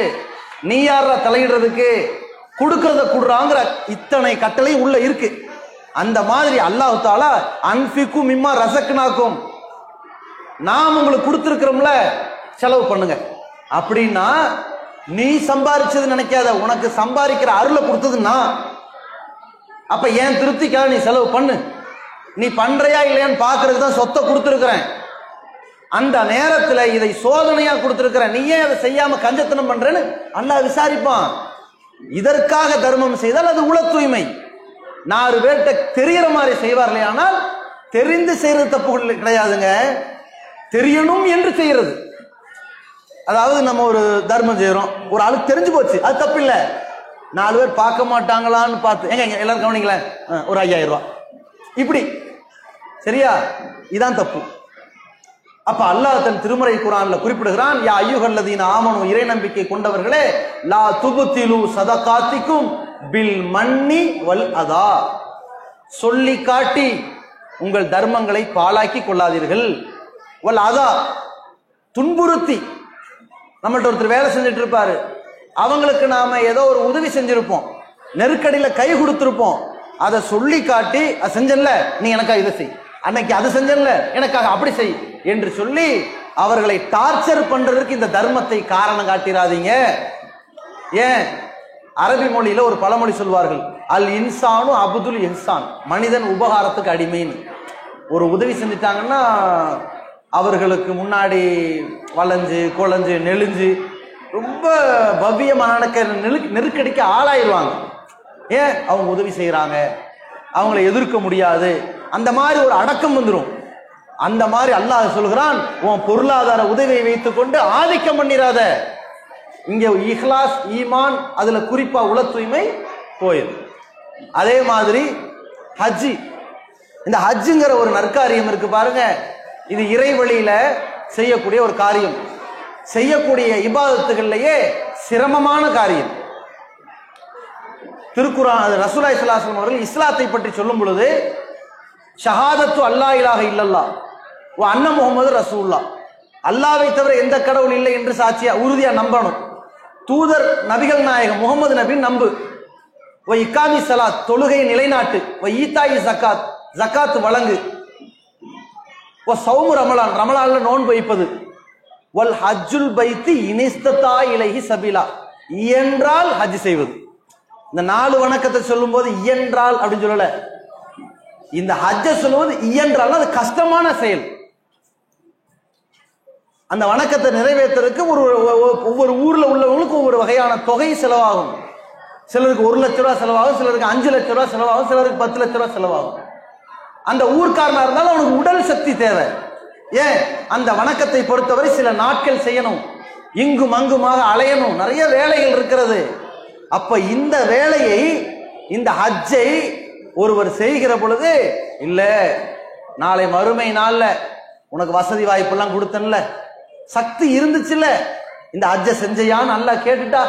நீ யார தலையிடுறதுக்கு, கொடுக்கறத குடுறாங்கிற இத்தனை கட்டளை உள்ள இருக்கு. அந்த மாதிரி அல்லாஹ் தஆலா அன்ஃபிகு மிம்மா ரஸக்னாக்கும், நாம் உங்களுக்கு கொடுத்திருக்கிறோம்ல, செலவு பண்ணுங்க அப்படின்னா, நீ சம்பாதிச்சது நினைக்காத, உனக்கு சம்பாதிக்கிற அருளை கொடுத்ததுன்னா, அப்ப ஏன் திருப்திக்காக நீ செலவு பண்ணு, நீ பண்றையா இல்லையான்னு பாக்குறதுக்கு தான் சொத்தை கொடுத்திருக்கிறேன். அந்த நேரத்துல இதை சோதனையா கொடுத்திருக்கிறேன், நீ ஏன் அதை செய்யாம கஞ்சத்தனம் பண்றேன்னு அல்லாஹ் விசாரிப்பான். இதற்காக தர்மம் செய்தால் அது உள தூய்மை. 4 பேர்கிட்ட தெரியற மாதிரி செய்வார்களே, ஆனால் தெரிந்து செய்யறது தப்பு கிடையாதுங்க, தெரியணும் என்று செய்யறது. அதாவது நம்ம ஒரு தர்மம் செய்யறோம், ஒரு ஆளுக்கு தெரிஞ்சு போச்சு, அது தப்பு இல்ல. 4 பேர் பார்க்க மாட்டாங்களான்னு பார்த்து, எங்க எல்லாரும் கவனிங்களேன், ஒரு 5,000 ரூபாய் இப்படி, சரியா? இதான் தப்பு. அப்ப அல்லாஹ் தன் திருமறை குர்ஆன்ல குறிப்பிடுகிறான், யா அய்யுஹல்லதீன ஆமனு, இறை நம்பிக்கை கொண்டவர்களே, லா துபுத்திலு சதகாத்திக்கும் பில் மன்னி வல் அதா, சொல்லி காட்டி உங்கள் தர்மங்களை பாழாக்கி கொள்ளாதீர்கள். வல் அதா, துன்புறுத்தி. நம்மள்ட்ட ஒருத்தர் வேலை செஞ்சுட்டு இருப்பாரு, அவங்களுக்கு நாம ஏதோ ஒரு உதவி செஞ்சிருப்போம், நெருக்கடியில கை கொடுத்திருப்போம், அதை சொல்லி காட்டி, அது செஞ்சல நீ எனக்காக இதை செய், அன்னைக்கு அது செஞ்சல எனக்காக அப்படி செய் என்று சொல்லி அவர்களை டார்ச்சர் பண்றதுக்கு இந்த தர்மத்தை காரணம் காட்டிராதீங்க. ஏன்? அரபி மொழியில ஒரு பழமொழி சொல்வார்கள், அல் இன்சானு அபுதுல் இன்சான், மனிதன் உபகாரத்துக்கு அடிமைன்னு. ஒரு உதவி செஞ்சுட்டாங்கன்னா அவர்களுக்கு முன்னாடி வளைஞ்சு கொலைஞ்சு நெளிஞ்சு ரொம்ப பவ்யமான நெருக்கடிக்கு ஆளாயிருவாங்க. ஏன்? அவங்க உதவி செய்யறாங்க, அவங்களை எதிர்க்க முடியாது, அந்த மாதிரி ஒரு அடக்கம் வந்துடும். அந்த மாதிரி அல்லாஹ் சொல்கிறான், உன் பொருளாதார உதவியை வைத்துக் கொண்டு ஆதிக்கம் பண்ணிராத. இங்க இஹ்லாஸ், ஈமான், அதுல குறிப்பா உள தூய்மை போயிடும். அதே மாதிரி ஹஜ்ஜி, இந்த ஹஜ்ஜுங்கிற ஒரு நற்காரியம் இருக்கு பாருங்க, இது இறை வழியில செய்யக்கூடிய ஒரு காரியம், செய்யக்கூடிய இபாதத்துகள்லயே சிரமமான காரியம். திருக்குர்ஆன் ரசூலுல்லாஹி ஸல்லல்லாஹு அலைஹி வஸல்லம் அவர்கள் இஸ்லாத்தை பற்றி சொல்லும் பொழுது, ஷஹாதத்து அல்லா இலாஹ இல்லல்லாஹ் வ அன்ன முஹம்மது ரசூலுல்லாஹ், அல்லாவை தவிர எந்த கடவுள் இல்லை என்று சாட்சியா உறுதியா நம்பணும். தூதர் நபிகள் நாயகம் முகமது நபி நம்பு. வ இக்காமி ஸலாத், தொழுகை நிலைநாட்டு. வ ஈதாயி ஸகாத், ஸகாத் வழங்கு. வ ஸௌமு ரமலான், ரமலான்ல நோன்பு வைப்பது. வல் ஹஜ்ஜுல் பைத்தி இனிஸ்ததா இலைஹி சபீலா, இயன்றால் ஹஜ் செய்வது. இந்த 4 வணக்கத்தை சொல்லும் போது இயன்றால் அப்படின்னு சொல்லல, இந்த ஹஜ்ஜ சொல்லுவது இயன்றால் அது கஷ்டமான செயல். அந்த வணக்கத்தை நிறைவேற்றுறதுக்கு ஒவ்வொரு ஊர்ல உள்ளவங்களுக்கு ஒவ்வொரு வகையான தொகை செலவாகும். சிலருக்கு 1 லட்ச ரூபாய் செலவாகும், சிலருக்கு 5 லட்ச ரூபாய் செலவாகும், சிலருக்கு 10 லட்ச ரூபாய் செலவாகும். அந்த ஊர்க்காரனா இருந்தாலும் அவனுக்கு உடல் சக்தி தேவை. ஏன், அந்த வணக்கத்தை பொறுத்தவரை சில நாட்கள் செய்யணும், இங்கும் அங்குமாக அலையணும், நிறைய வேலைகள் இருக்கிறது. அப்ப இந்த வேலையை, இந்த ஹஜ்ஜை ஒருவர் செய்கிற பொழுது, இல்ல நாளை மறுமை நாள்ல உனக்கு வசதி வாய்ப்பெல்லாம் கொடுத்தன்ல, சக்தி இருந்துச்சுல்ல, இந்த ஹஜ்ஜை செஞ்சையான்னு அல்லாஹ் கேட்டுட்டா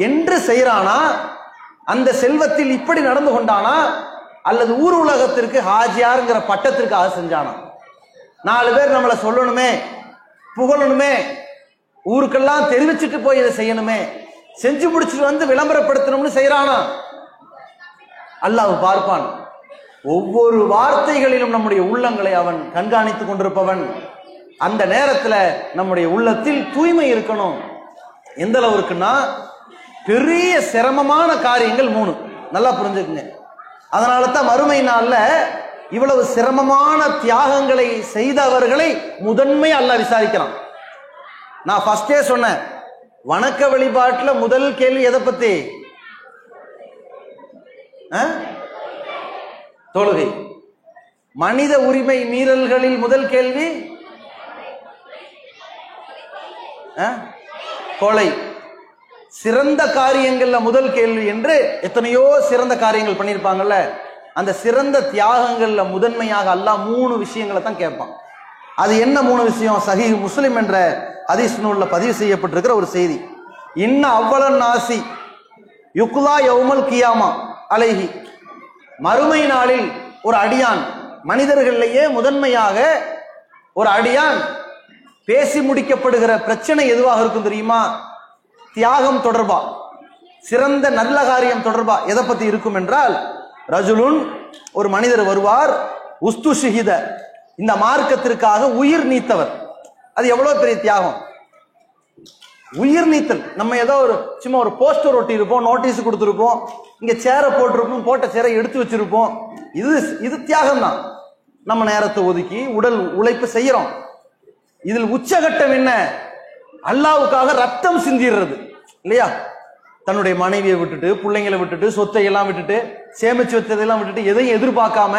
என்று செய்யறானா, அந்த செல்வத்தில் இப்படி நடந்து கொண்டானா, அல்லது ஊர் உலகத்திற்கு ஹாஜியாருங்கிற பட்டத்திற்காக செஞ்சானா? 4 பேர் நம்மளை சொல்லணுமே, புகழணுமே, ஊருக்கெல்லாம் தெரிவிச்சுட்டு போய் இதை செய்யணுமே, செஞ்சு முடிச்சுட்டு வந்து விளம்பரப்படுத்தணும்னு செய்யறானா? அல்லாஹ் பார்ப்பான். ஒவ்வொரு வார்த்தைகளிலும் நம்முடைய உள்ளங்களை அவன் கண்காணித்துக் கொண்டிருப்பவன். அந்த நேரத்தில் நம்முடைய உள்ளத்தில் தூய்மை இருக்கணும். எந்த அளவுக்குன்னா, பெரிய சிரமமான காரியங்கள் 3 நல்லா புரிஞ்சுக்குங்க. அதனால தான் மறுமை நாள்ல இவ்வளவு சிரமமான தியாகங்களை செய்தவர்களை முதன்மை அல்லாஹ் விசாரிக்கிறான். நான் ஃபர்ஸ்டே சொன்னேன், வணக்க வழிபாட்டில் முதல் கேள்வி எதை பத்தி? தொழுகை. மனித உரிமை மீறல்களில் முதல் கேள்வி கொலை. சிறந்த காரியங்கள்ல முதல் கேள்வி என்று எத்தனையோ சிறந்த காரியங்கள் பண்ணியிருப்பாங்கல்ல, அந்த சிறந்த தியாகங்கள்ல முதன்மையாக அல்லாஹ் 3 விஷயங்களை தான் கேட்பான். அது என்ன 3 விஷயம்? சஹீஹ் முஸ்லிம் என்ற ஹதீஸ் நூல்ல பதிவு செய்யப்பட்டிருக்கிற ஒரு செய்தி. இன்ன அவ்வளன் நாசி யுக்லா யௌமல் கியாமா அலைஹி, மறுமை நாளில் ஒரு அடியான், மனிதர்களிலேயே முதன்மையாக ஒரு அடியான் பேசி முடிக்கப்படுகிற பிரச்சனை எதுவாக இருக்கும் தெரியுமா? தியாகம் தொடர்பா, சிறந்த நல்ல காரியம் தொடர்பா எதை பத்தி இருக்கும் என்றால், ரஜுலுன், ஒரு மனிதர் வருவார், உஸ்து ஷஹீத, இந்த மார்க்கத்திற்காக உயிர் நீத்தவர். அது எவ்வளவு பெரிய தியாகம்! உயிர் நீத்தல். நம்ம ஏதோ சும்மா ஒரு போஸ்டர் ஒட்டி இருப்போம், நோட்டீஸ் கொடுத்துருப்போம், இங்க சேரை போட்டிருப்போம், போட்ட சேரை எடுத்து வச்சிருப்போம். இது தியாகம் தான். நம்ம நேரத்தை ஒதுக்கி உடல் உழைப்பு செய்யறோம். இதில் உச்சகட்டம் என்ன? அல்லாவுக்காக ரத்தம் சிந்திடுறது இல்லையா? தன்னுடைய மனைவியை விட்டுட்டு, பிள்ளைங்களை விட்டுட்டு, சொத்தை எல்லாம் விட்டுட்டு, சேமிச்சு வச்சதெல்லாம் விட்டுட்டு, எதையும் எதிர்பார்க்காம,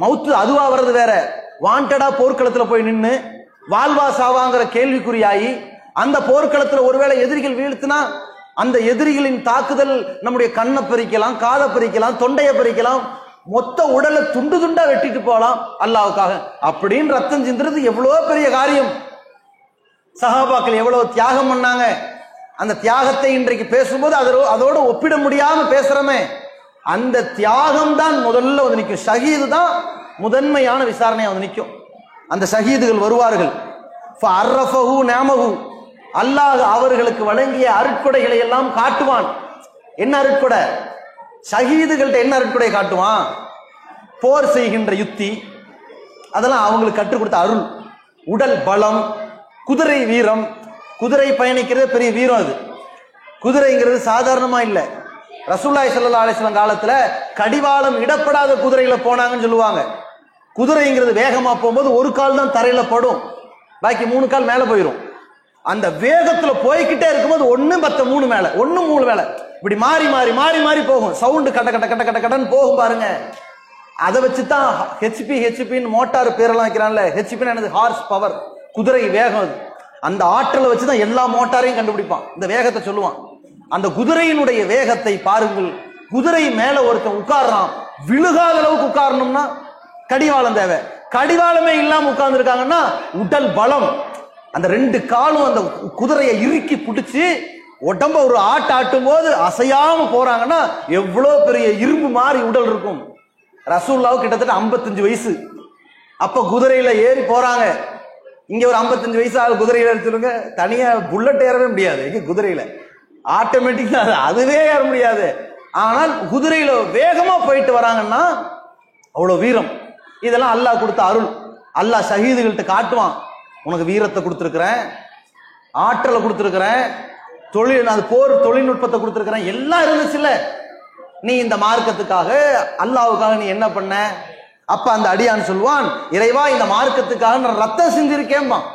மவுத்து அதுவா வர்றது வேற, வாண்டடா போர்க்களத்துல போய் நின்று வாழ்வா சாவாங்கிற கேள்விக்குறியாகி, அந்த போர்க்களத்துல ஒருவேளை எதிரிகள் வீழ்த்தினா அந்த எதிரிகளின் தாக்குதல் நம்முடைய கண்ணை பறிக்கலாம், காதை பறிக்கலாம், தொண்டையை பறிக்கலாம், மொத்த உடலை துண்டு துண்டா வெட்டிட்டு போகலாம் அல்லாவுக்காக. அப்படின்னு ரத்தம் சிந்துறது எவ்வளவு பெரிய காரியம்! சஹாபாக்கள் எவ்வளவு தியாகம் பண்ணாங்க. அந்த தியாகத்தை இன்றைக்கு பேசும்போது அதோட ஒப்பிட முடியாம பேசுறமே, அந்த தியாகம் தான் முதல்ல வந்து நிற்கும். ஷஹீது தான் முதன்மையான விசாரணை வந்து நிற்கும். அந்த ஷஹீதுகள் வருவார்கள். அல்லாஹ் அவர்களுக்கு வழங்கிய அருட்கொடைகளை எல்லாம் காட்டுவான். என்ன அருட்கொடை? ஷஹீதுகள்கிட்ட என்ன அருட்கொடை காட்டுவான்? போர் செய்கின்ற யுக்தி, அதெல்லாம் அவங்களுக்கு கற்றுக் கொடுத்த அருள், உடல் பலம், குதிரை வீரம். குதிரை பயணிக்கிறது பெரிய வீரம். அது குதிரைங்கிறது சாதாரணமா இல்லை. ரசூலுல்லாஹி ஸல்லல்லாஹு அலைஹி வஸல்லம் காலத்துல கடிவாளம் இடப்படாத குதிரையில போனாங்கன்னு சொல்லுவாங்க. குதிரைங்கிறது வேகமா போகும்போது ஒரு கால் தான் தரையில படும், பாக்கி 3 கால் மேல போயிடும். அந்த வேகத்துல போய்கிட்டே இருக்கும்போது 1 மத்த 3 மேல, 1 3 மேல, இப்படி மாறி மாறி மாறி மாறி போகும். சவுண்டு கட்ட கட்ட கட்ட கட்ட கட்டன்னு போகும் பாருங்க. அதை வச்சுதான் ஹெச்பின்னு மோட்டார் பேரெல்லாம் வைக்கிறான்ல. ஹெச்பின்னு என்னது? ஹார்ஸ் பவர், குதிரை வேகம். அது அந்த ஆற்றலை வச்சுதான் எல்லா மோட்டாரையும் கண்டுபிடிப்பான், இந்த வேகத்தை சொல்லுவான். அந்த குதிரையினுடைய வேகத்தை பாருங்கள். குதிரை மேல ஒருத்தன் உட்கார்றான், விழுகாத அளவுக்கு உட்காரணும்னா கடிவாளம் தேவை. கடிவாளமே இல்லாம உட்கார்ந்து இருக்காங்கன்னா உடல் பலம். அந்த 2 காலும் அந்த குதிரையை இறுக்கி பிடிச்சு உடம்ப ஒரு ஆட்டும் போது அசையாம போறாங்கன்னா எவ்வளவு பெரிய இரும்பு மாதிரி உடல் இருக்கும். ரசூலுல்லாஹ் கிட்டத்தட்ட 55 வயசு. அப்ப குதிரையில ஏறி போறாங்க. இங்க ஒரு 55 வயசு ஆள் குதிரையில சொல்லுங்க, தனியா புல்லட் ஏறவே முடியாது. இங்க குதிரையில ஆட்டோமேட்டிக் தான், அதுவே ஏற முடியாது. ஆனால் குதிரையில வேகமா போயிட்டு வராங்கன்னா அவ்வளவு வீரம். இதெல்லாம் அல்லாஹ் கொடுத்த அருள். அல்லாஹ் ஷஹீதுகள்கிட்ட காட்டுவான், உனக்கு வீரத்தை கொடுத்துருக்கிறேன், ஆற்றலை கொடுத்துருக்கிறேன், போர் தொழில்நுட்பத்தை கொடுத்துருக்கிறேன், எல்லாம் இருந்துச்சுல்ல, நீ இந்த மார்க்கத்துக்காக அல்லாஹ்வுக்காக நீ என்ன பண்ண? அப்ப அந்த அடியான் சொல்லுவான், இறைவா இந்த மார்க்கத்துக்காக நான் ரத்தம் சிந்திருக்கேன்பான்.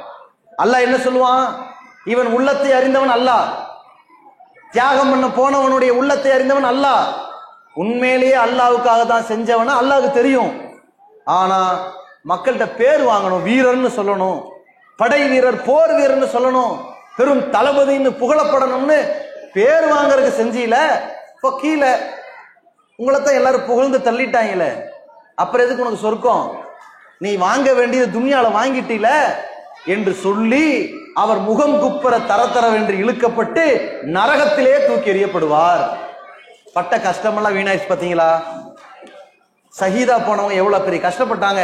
அல்லாஹ் என்ன சொல்லுவான்? இவன் உள்ளத்தை அறிந்தவன் அல்லாஹ், தியாகம் பண்ண போனவனுடைய உள்ளத்தை அறிந்தவன் அல்லாஹ். உண்மையிலேயே அல்லாஹ்வுக்காக தான் செஞ்சவன அல்லாஹ்வுக்கு தெரியும். ஆனா மக்கள்கிட்ட பேர் வாங்கணும், வீரர்னு சொல்லணும், படை வீரர் போர் வீரர்னு சொல்லணும், பெரும் தளபதின்னு புகழப்படணும்னு பேர் வாங்கறதுக்கு செஞ்சில. இப்போ கீழே உங்களைத்தான் எல்லாரும் புகழ்ந்து தள்ளிட்டாங்கல, அப்புறம் எதுக்கு உனக்கு சொர்க்கம்? நீ வாங்க வேண்டியது துனியால வாங்கிட்டீல என்று சொல்லி அவர் முகம் குப்புற தரத்தரவென்று இழுக்கப்பட்டு நரகத்திலே தூக்கி எறியப்படுவார். பட்ட கஷ்டமெல்லாம் வீணாயிச்சு பாத்தீங்களா? ஷஹீதா போனவங்க எவ்வளவு பெரிய கஷ்டப்பட்டாங்க.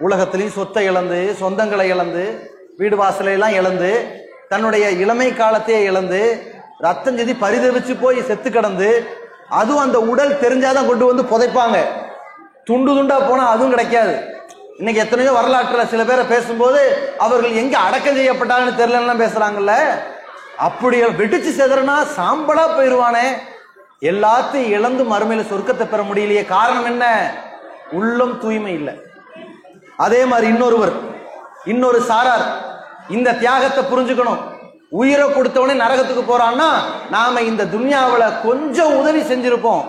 உலகத்திலையும் சொத்தை இழந்து, சொந்தங்களை இழந்து, வீடு வாசலை எல்லாம் இழந்து, தன்னுடைய இளமை காலத்தையே இழந்து, ரத்தம் செதி பரிதவிச்சு போய் செத்து கிடந்து, அதுவும் அந்த உடல் தெரிஞ்சாதான் கொண்டு வந்து புதைப்பாங்க. துண்டு துண்டா போனா அதுவும் கிடைக்காது. இன்னைக்கு எத்தனையோ வரலாற்றுல சில பேரை பேசும்போது அவர்கள் எங்க அடக்கம் செய்யப்பட்டாங்கன்னு தெரியலன்னு பேசுறாங்கல்ல. அப்படி வெடிச்சு செதறனா சாம்பலா போயிருவானே, எல்லாத்தையும் இழந்து மறுமையில சொர்க்கத்தை பெற முடியலையே. காரணம் என்ன? உள்ளம் தூய்மை இல்லை. அதே மாதிரி இன்னொரு சாரார் இந்த தியாகத்தை புரிஞ்சுக்கணும். உயிரை கொடுத்தவனே நரகத்துக்கு போறான்னா, நாம இந்த துன்யாவில் கொஞ்சம் உதவி செஞ்சிருப்போம்,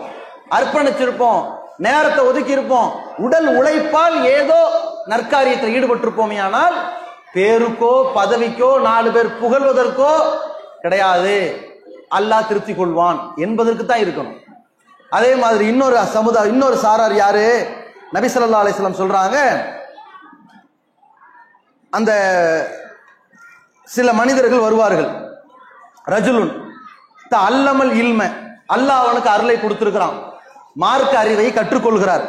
அர்ப்பணிச்சிருப்போம், நேரத்தை ஒதுக்கி இருப்போம், உடல் உழைப்பால் ஏதோ நற்காரியத்தில் ஈடுபட்டிருப்போமே. ஆனால் பேருக்கோ பதவிக்கோ 4 பேர் புகழ்வதற்கோ கிடையாது. அல்லாஹ் திருப்தி கொள்வான் என்பதற்கு தான் இருக்கணும். அதே மாதிரி இன்னொரு சாரார் யாரு? நபி ஸல்லல்லாஹு அலைஹி வஸல்லம் சொல்றாங்க, அந்த சில மனிதர்கள் வருவார்கள், ரஜுலுன் அல்லமல் இல்ம, அல்லாஹ் அவனுக்கு அருளை கொடுத்திருக்கிறான், மார்க்க அறிவை கற்றுக்கொள்கிறார்,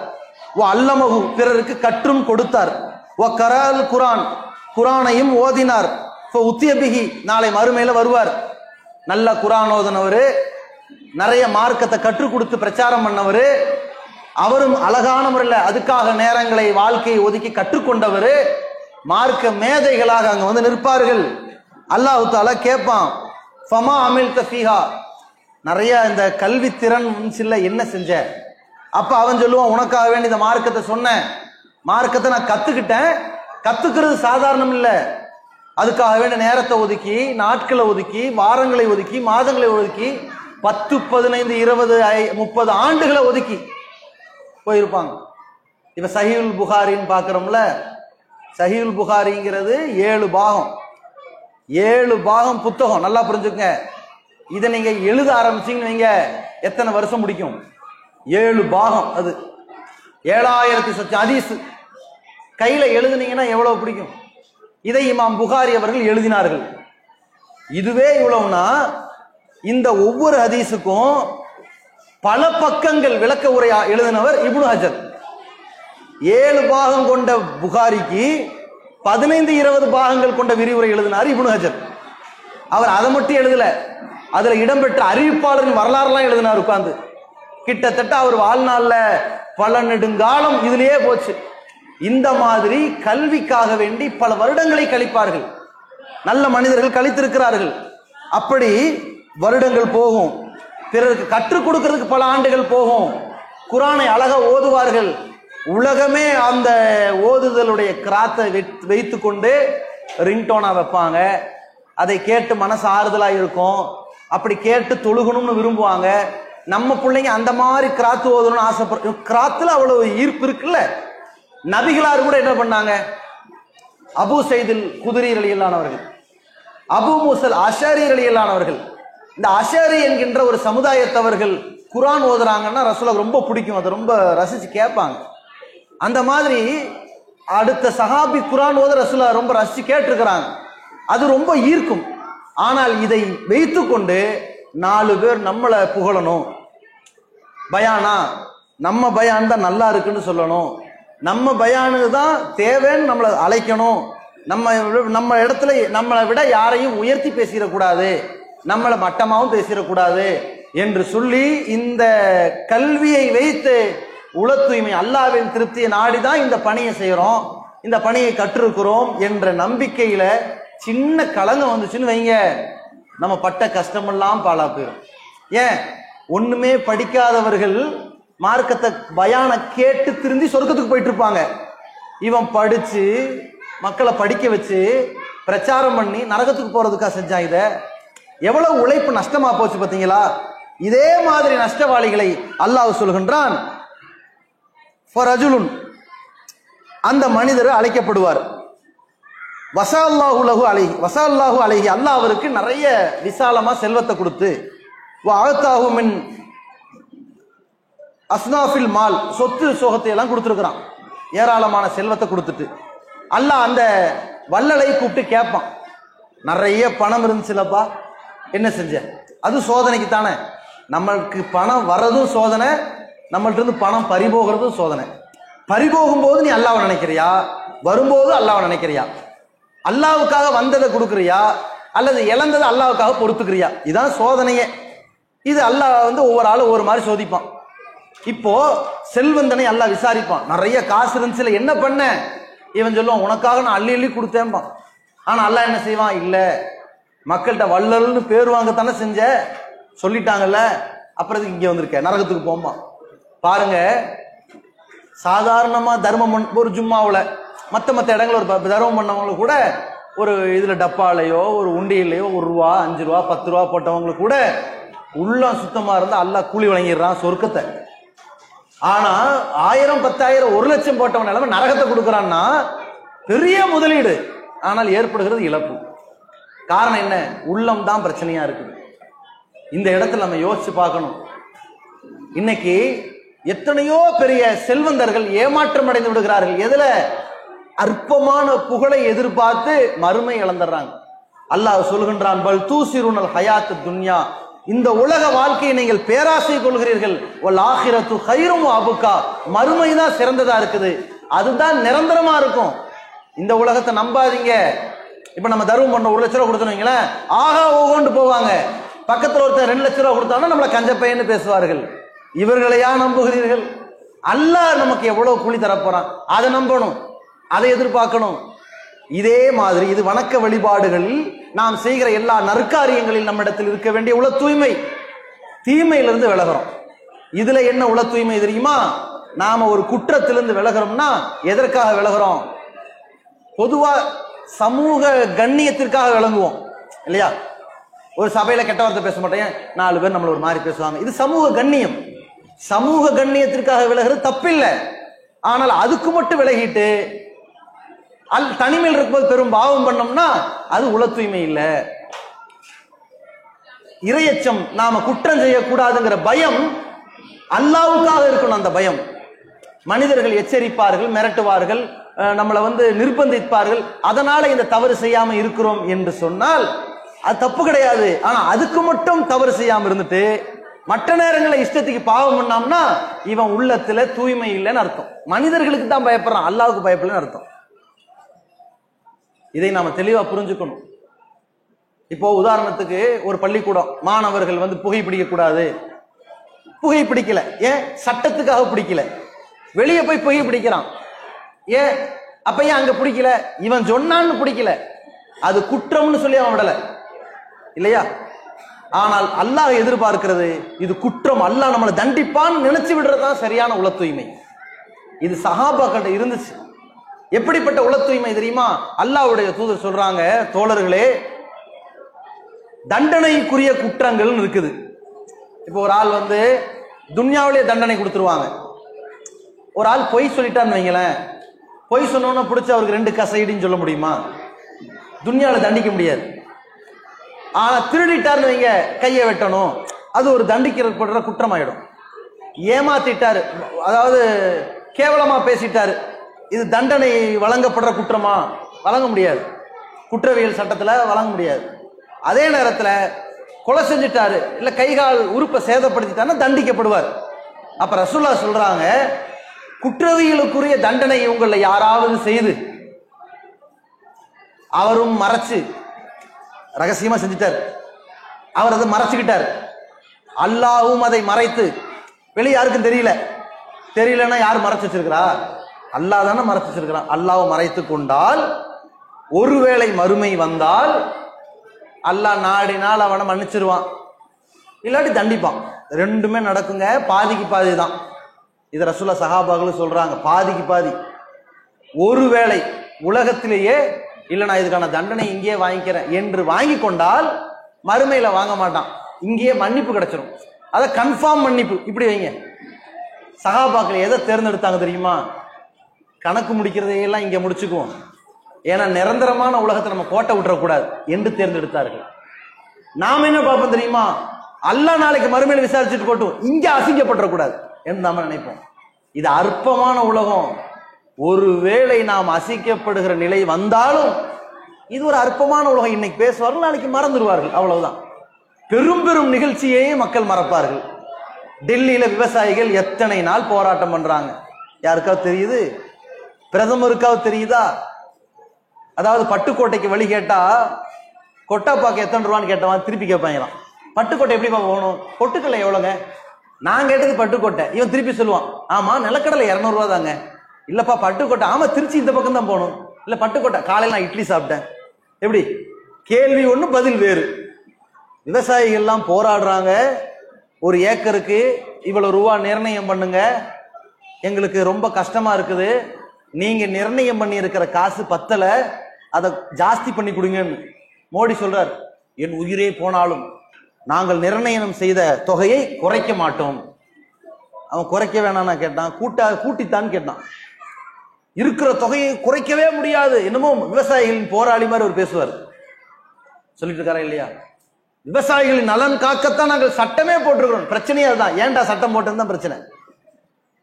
ஓ அல்லமஹு பிறருக்கு கற்றும் கொடுத்தார், ஓ கரால் குரான் குரானையும் ஓதினார், உத்தியபிகி நாளை மறுமையில வருவார். நல்ல குரான் ஓதனவரு, நிறைய மார்க்கத்தை கற்றுக் கொடுத்து பிரச்சாரம் பண்ணவரு, அவரும் அழகான முறையில் அதுக்காக நேரங்களை வாழ்க்கையை ஒதுக்கி கற்றுக்கொண்டவர், மார்க்க மேதைகளாக அங்க வந்து நிற்பார்கள். அல்லாஹ் தஆலா கேட்பான், ஃபமா அமில்த ஃபீஹா, நிறைய இந்த கல்வி திறன் என்ன செஞ்ச? அப்ப அவன் சொல்லுவான், உனக்காக வேண்டி இந்த மார்க்கத்தை சொன்னேன், மார்க்கத்தை நான் கத்துக்கிட்டேன். கத்துக்கிறது சாதாரணம் இல்லை, அதுக்காக வேண்டி நேரத்தை ஒதுக்கி, நாட்களை ஒதுக்கி, வாரங்களை ஒதுக்கி, மாதங்களை ஒதுக்கி, 10, 15, 20, 30 ஆண்டுகளை ஒதுக்கி போயிருப்பாங்க. இப்ப சஹீஹுல் புகாரின்னு பாக்குறோம்ல, சஹீஹுல் புகாரிங்கிறது 7 பாகம், 7 பாகம் புத்தகம். நல்லா புரிஞ்சுக்கங்க, இதை நீங்க எழுத ஆரம்பிச்சீங்கன்னு நீங்க எத்தனை வருஷம் முடிக்கும்? 7 பாகம், அது 7000 சொச்சம் ஹதீஸ் கையில எழுதுனீங்கன்னா எவ்வளவு பிடிக்கும்? இதை இமாம் புகாரி அவர்கள் எழுதினார்கள். இதுவே இவ்வளவுனா, இந்த ஒவ்வொரு ஹதீஸுக்கும் பல பக்கங்கள் விளக்க உரை எழுதினவர் இப்னு ஹஜர். 7 பாகம் கொண்ட புகாரிக்கு 15, 20 பாகங்கள் கொண்ட விரிவுரை எழுதினார் இப்னு ஹஜர். அவர் அதை மட்டும் எழுதல, அதுல இடம்பெற்ற அறிவிப்பாளரின் வரலாறுலாம் எழுதினார் உட்கார்ந்து. கிட்டத்தட்ட அவர் வாழ்நாள்ல பல நெடுங்காலம் இதுலயே போச்சு. இந்த மாதிரி கல்விக்காக வேண்டி பல வருடங்களை கழிப்பார்கள், நல்ல மனிதர்கள் கழித்திருக்கிறார்கள். அப்படி வருடங்கள் போகும், பிறருக்கு கற்றுக் கொடுக்கிறதுக்கு பல ஆண்டுகள் போகும். குரானை அழகா ஓதுவார்கள், உலகமே அந்த ஓதுதலுடைய கிராத்தை வைத்து கொண்டு ரிங்டோனா வைப்பாங்க, அதை கேட்டு மனசு ஆறுதலா இருக்கும், அப்படி கேட்டு தொழுகணும்னு விரும்புவாங்க. நம்ம பிள்ளைங்க அந்த மாதிரி கிராத்து ஓதணும்னு ஆசைப்படுற, கிராத்துல அவ்வளவு ஈர்ப்பு இருக்குல்ல. நபிகளார் கூட என்ன பண்ணாங்க? அபு சைதில் குதிரி ரலியல்லானவர்கள், அபு மூசல் அஷரி ரலியல்லானவர்கள், இந்த அஷரி என்கின்ற ஒரு சமுதாயத்தவர்கள் குரான் ஓதுறாங்கன்னா ரசூலுல்லாஹ் ரொம்ப பிடிக்கும், அதை ரொம்ப ரசிச்சு கேட்பாங்க. அந்த மாதிரி அடுத்த சஹாபி குரான் ஓத ரசூலுல்லாஹ் ரொம்ப ரசிச்சு கேட்டிருக்கிறாங்க, அது ரொம்ப ஈர்க்கும். ஆனால் இதை வைத்து கொண்டு 4 பேர் நம்மளை புகழணும், பயானா நம்ம பயான் தான் நல்லா இருக்குன்னு சொல்லணும், நம்ம பயானுக்கு தான் தேவைன்னு நம்மளை அழைக்கணும், நம்ம இடத்துல நம்மளை விட யாரையும் உயர்த்தி பேசிடக்கூடாது, நம்மளை மட்டமாகவும் பேசிடக்கூடாது என்று சொல்லி இந்த கல்வியை வைத்து உள தூய்மை அல்லாஹ்வின் திருப்தியை நாடிதான் இந்த பணியை செய்யறோம், இந்த பணியை கற்றிருக்கிறோம் என்ற நம்பிக்கையில சின்ன களங்கம் வந்துச்சுன்னு வைங்க, நம்ம பட்ட கஷ்டமெல்லாம் பாழா போயிடும். ஏன், ஒண்ணுமே படிக்காதவர்கள் மார்க்கத்தை பயான கேட்டு திருந்தி சொர்க்கத்துக்கு போயிட்டு இருப்பாங்க. இவன் படிச்சு மக்களை படிக்க வச்சு பிரச்சாரம் பண்ணி நரகத்துக்கு போறதுக்காக செஞ்சான். இத எவ்வளவு உழைப்பு நஷ்டமா போச்சு பாத்தீங்களா? இதே மாதிரி நஷ்டவாளிகளை அல்லாஹ் சொல்கின்றான். அந்த மனிதர் அழைக்கப்படுவார். வஸல்லாஹு லஹு அலைஹி, வஸல்லாஹு அலைஹி, அல்லாஹ் அவருக்கு நிறைய விசாலமா செல்வத்தை கொடுத்து, வஅதாஹு மின் அஸ்னாஃபில் மால், சொத்து சோகத்தை எல்லாம் கொடுத்துருக்கிறான், ஏராளமான செல்வத்தை கொடுத்துட்டு அல்லாஹ் அந்த வள்ளலை கூப்பிட்டு கேட்பான், நிறைய பணம் இருந்துச்சுலப்பா, என்ன செஞ்ச? அது சோதனைக்கு தானே. நம்மளுக்கு பணம் வர்றதும் சோதனை, நம்மள்ட்ட இருந்து பணம் பறிபோகிறதும் சோதனை. பறிபோகும் போது நீ அல்லாஹ்வை நினைக்கிறியா, வரும்போது அல்லாஹ்வை நினைக்கிறியா? அல்லாஹ்வுக்காக வந்ததை கொடுக்குறியா அல்லது இழந்ததை அல்லாஹ்வுக்காக பொறுத்துக்கிறியா? இதுதான் சோதனையே. இது அல்லாஹ் ஒவ்வொரு ஆளும் ஒவ்வொரு மாதிரி சோதிப்பான். இப்போ செல்வந்தனை அல்லாஹ் விசாரிப்பான், நிறைய காசு இருந்துச்சுல என்ன பண்ண? இவன் சொல்லுவான், உனக்காக நான் அள்ளி அள்ளி கொடுத்தேன்பான். ஆனா அல்லாஹ் என்ன செய்வான்? இல்ல, மக்கள்கிட்ட வள்ளல்னு பேர் வாங்கத்தானே செஞ்ச, சொல்லிட்டாங்கல்ல, அப்புறம் இங்க வந்திருக்க, நரகத்துக்கு போம்பான். பாருங்க, சாதாரணமா தர்மம் ஒரு ஜும்மாவுல மற்ற இடங்கள் ஒரு தர்மம் பண்ணவங்களுக்கு கூட ஒரு இதுல டப்பாலையோ ஒரு உண்டியிலையோ 1 ரூபா 5 ரூபா 10 ரூபா போட்டவங்களுக்கு கூட உள்ளம் சுத்தமா இருந்தா அல்லாஹ் கூலி வழங்கிடுறான் சொர்க்கத்தை. ஆனா 1000 10,000 1 லட்சம் போட்டவன் நிலைமை நரகத்தை கொடுக்குறான்னா பெரிய முதலீடு, ஆனால் ஏற்படுகிறது இழப்பு. காரணம் என்ன? உள்ளம் தான் பிரச்சனையா இருக்குது. இந்த இடத்துல நம்ம யோசிச்சு பார்க்கணும். இன்னைக்கு எத்தனையோ பெரிய செல்வந்தர்கள் ஏமாற்றம் அடைந்து விடுகிறார்கள். எதுல? அற்பமான புகழை எதிர்பார்த்து மறுமை இழந்துடுறாங்க. அல்லாஹ் சொல்கின்றான், பல் தூசிருனல் ஹயாத்து துன்யா, இந்த உலக வாழ்க்கையை நீங்கள் பேராசை கொள்கிறீர்கள், வல் ஆகிரத்து கைரும் அபுக்கா, மறுமை தான் சிறந்ததா இருக்குது, அதுதான் நிரந்தரமா இருக்கும். இந்த உலகத்தை நம்பாதீங்க. இப்ப நம்ம தர்மம் பண்ண 1 லட்ச ரூபா கொடுத்தோம், ஆகா ஓகோண்டு போவாங்க. பக்கத்துல ஒருத்தர் 2 லட்ச ரூபா கொடுத்தாங்கன்னா நம்மளை கஞ்ச பையன்னு பேசுவார்கள். இவர்களையா நம்புகிறீர்கள்? அல்லாஹ் நமக்கு எவ்வளவு கூலி தரப்போறான், அதை நம்பணும், அதை எதிர்பார்க்கணும். இதே மாதிரி இது வணக்க வழிபாடுகளில் நாம் செய்கிற எல்லா நற்காரியங்களில் நம்மிடத்தில் இருக்க வேண்டிய உள தூய்மை. தீமையிலிருந்து விலகிறோம். இதுல என்ன உள தூய்மை தெரியுமா? நாம ஒரு குற்றத்திலிருந்து விலகிறோம்னா எதற்காக விலகிறோம்? பொதுவா சமூக கண்ணியத்திற்காக விளங்குவோம் இல்லையா? ஒரு சபையில கெட்ட வார்த்தை பேச மாட்டேன், 4 பேர் நம்மள ஒரு மாதிரி பேசுவாங்க, இது சமூக கண்ணியம். சமூக கண்ணியத்திற்காக விலகிறது தப்பில்லை. ஆனால் அதுக்கு மட்டும் விலகிட்டு தனிமையில் இருக்கும்போது பெரும் பாவம் பண்ணோம்னா அது உள தூய்மை இல்லை. இரையச்சம், நாம குற்றம் செய்யக்கூடாதுங்கிற பயம் அல்லாஹ்வுக்காக இருக்கணும். அந்த பயம் மனிதர்கள் எச்சரிப்பார்கள், மிரட்டுவார்கள், நம்மளை நிர்பந்திப்பார்கள், அதனால இந்த தவறு செய்யாம இருக்கிறோம் என்று சொன்னால் அது தப்பு கிடையாது. ஆனா அதுக்கு மட்டும் தவறு செய்யாம இருந்துட்டு மற்ற நேரங்களில் இஷ்டத்துக்கு பாவம் பண்ணாம்னா இவன் உள்ளத்துல தூய்மை இல்லைன்னு அர்த்தம். மனிதர்களுக்கு தான் பயப்படுறான், அல்லாஹ்வுக்கு பயப்படலன்னு அர்த்தம். இதை நாம தெளிவா புரிஞ்சுக்கணும். இப்போ உதாரணத்துக்கு ஒரு பள்ளிக்கூடம், மாணவர்கள் புகை பிடிக்க கூடாது, புகை பிடிக்கல, ஏன்? சட்டத்துக்காக பிடிக்கல, வெளியே போய் புகை பிடிக்கிறான், ஏன்? அப்ப ஏன் அங்க பிடிக்கல? இவன் சொன்னான்னு பிடிக்கல, அது குற்றம்னு சொல்லி அவன் விடல இல்லையா? ஆனால் அல்லாஹ் எதிர்பார்க்கிறது இது குற்றம், அல்லாஹ் நம்மளை தண்டிப்பான்னு நினைச்சு விடுறதுதான் சரியான உள தூய்மை. இது சஹாபாக்கிட்ட இருந்துச்சு. எப்படிப்பட்ட உள தூய்மை தெரியுமா? அல்லாஹ்வுடைய தூதர் சொல்றாங்க, தோழர்களே, தண்டனைக்குரிய குற்றங்கள் இருக்குது. இப்போ ஒரு ஆள் துன்யாவிலே தண்டனை கொடுத்துருவாங்க. ஒரு ஆள் பொய் சொல்லிட்டான்னு வைங்களேன், பொய் சொன்னோன்னா பிடிச்ச அவருக்கு 2 கசைடின்னு சொல்ல முடியுமா? துன்யாவில் தண்டிக்க முடியாது. ஆனா திருடிட்டாருன்னு வைங்க, கையை வெட்டணும், அது ஒரு தண்டிக்கப்படுற குற்றமாயிடும். ஏமாத்திட்டாரு, அதாவது கேவலமா பேசிட்டாரு, இது தண்டனை வழங்கப்படுற குற்றமா? வழங்க முடியாது, குற்றவியல் சட்டத்துல வழங்க முடியாது. அதே நேரத்துல கொலை செஞ்சுட்டாரு, இல்ல கைகால் உறுப்பை சேதப்படுத்திட்டாருன்னா தண்டிக்கப்படுவார். அப்ப ரசூலுல்லாஹ் சொல்றாங்க, குற்றவியலுக்குரிய தண்டனை இவங்கள யாராவது செய்து, அவரும் மறைச்சு ரகசியமா செஞ்சுட்டார், அவர் அதை மறைச்சுக்கிட்டார், அல்லாஹ்வும் அதை மறைத்து வெளியே யாருக்கும் தெரியலன்னா யார் மறைச்சு வச்சிருக்கிறா? அல்லாஹ் தானே மறைச்சு வச்சிருக்கிறான். அல்லாஹ் மறைத்து கொண்டால், ஒருவேளை மறுமை வந்தால் அல்லாஹ் நாடினால் அவனை மன்னிச்சிருவான், இல்லாட்டி தண்டிப்பான். ரெண்டுமே நடக்குங்க, பாதிக்கு பாதி தான். இது ரசூலுல்லாஹ் சஹாபாக்கள் சொல்றாங்க, பாதிக்கு பாதி. ஒருவேளை உலகத்திலேயே இல்ல நான் இதுக்கான தண்டனை இங்கேயே வாங்கிக்கிறேன் என்று வாங்கி கொண்டால் மறுமையில வாங்க மாட்டான், இங்கேயே மன்னிப்பு கிடைச்சிடும். அதை கன்ஃபார்ம் மன்னிப்பு. இப்படி வைங்க, சஹாபாக்கள் எதை தேர்ந்தெடுத்தாங்க தெரியுமா? கணக்கு முடிக்கிறதையெல்லாம் இங்க முடிச்சுக்குவோம், ஏன்னா நிரந்தரமான உலகத்தை நம்ம கோட்டை விட்டுறக்கூடாது என்று தேர்ந்தெடுத்தார்கள். நாம என்ன பார்ப்போம் தெரியுமா? அல்லாஹ் நாளைக்கு மறுமையில விசாரிச்சுட்டு போட்டும், இங்க அசிங்கப்பட்டுறக்கூடாது என்று நாம நினைப்போம். இது அற்பமான உலகம். ஒருவேளை நாம் அசிக்கப்படுகிற நிலை வந்தாலும் இது ஒரு அற்பமான உலகம். இன்னைக்கு பேசுவார்கள், நாளைக்கு மறந்துடுவார்கள், அவ்வளவுதான். பெரும் பெரும் நிகழ்ச்சியே மக்கள் மறப்பார்கள். டெல்லியில விவசாயிகள் எத்தனை நாள் போராட்டம் பண்றாங்க, யாருக்காவது தெரியுது? பிரதமருக்காவது தெரியுதா? அதாவது பட்டுக்கோட்டைக்கு வழி கேட்டா கொட்டாப்பாக்கு எத்தனை ரூபான்னு கேட்டவன் திருப்பி கேட்பாங்களாம், பட்டுக்கோட்டை எப்படிப்பா போகணும், பொட்டுக்கடலை எவ்வளோங்க? நான் கேட்டது பட்டுக்கோட்டை, இவன் திருப்பி சொல்லுவான், ஆமா நிலக்கடலை 200 ரூபா தாங்க. இல்லப்பா பட்டுக்கோட்டை, ஆமா திருச்சி இந்த பக்கம் தான் போகணும். இல்ல பட்டுக்கோட்டை, காலையில் நான் இட்லி சாப்பிட்டேன். எப்படி? கேள்வி ஒண்ணு பதில் வேறு. விவசாயிகள் எல்லாம் போராடுறாங்க, ஒரு ஏக்கருக்கு இவ்வளவு ரூபா நிர்ணயம் பண்ணுங்க, எங்களுக்கு ரொம்ப கஷ்டமா இருக்குது, நீங்க நிர்ணயம் பண்ணி இருக்கிற காசு பத்தல, அதை ஜாஸ்தி பண்ணி கொடுங்கன்னு. மோடி சொல்றார், என் உயிரே போனாலும் நாங்கள் நிர்ணயம் செய்த தொகையை குறைக்க மாட்டோம். அவன் குறைக்க வேணாம்னா கேட்டான், கூட்டித்தான் கேட்டான். இருக்கிற தொகையை குறைக்கவே முடியாது, என்னமோ விவசாயிகளின் போராளி மாதிரி ஒரு பேசுவார். சொல்லிட்டு இருக்காரா இல்லையா? விவசாயிகளின் நலன் காக்கத்தான் நாங்கள் சட்டமே போட்டிருக்கிறோம். பிரச்சனையே அதுதான், ஏன்டா சட்டம் போட்டிருந்தா பிரச்சனை.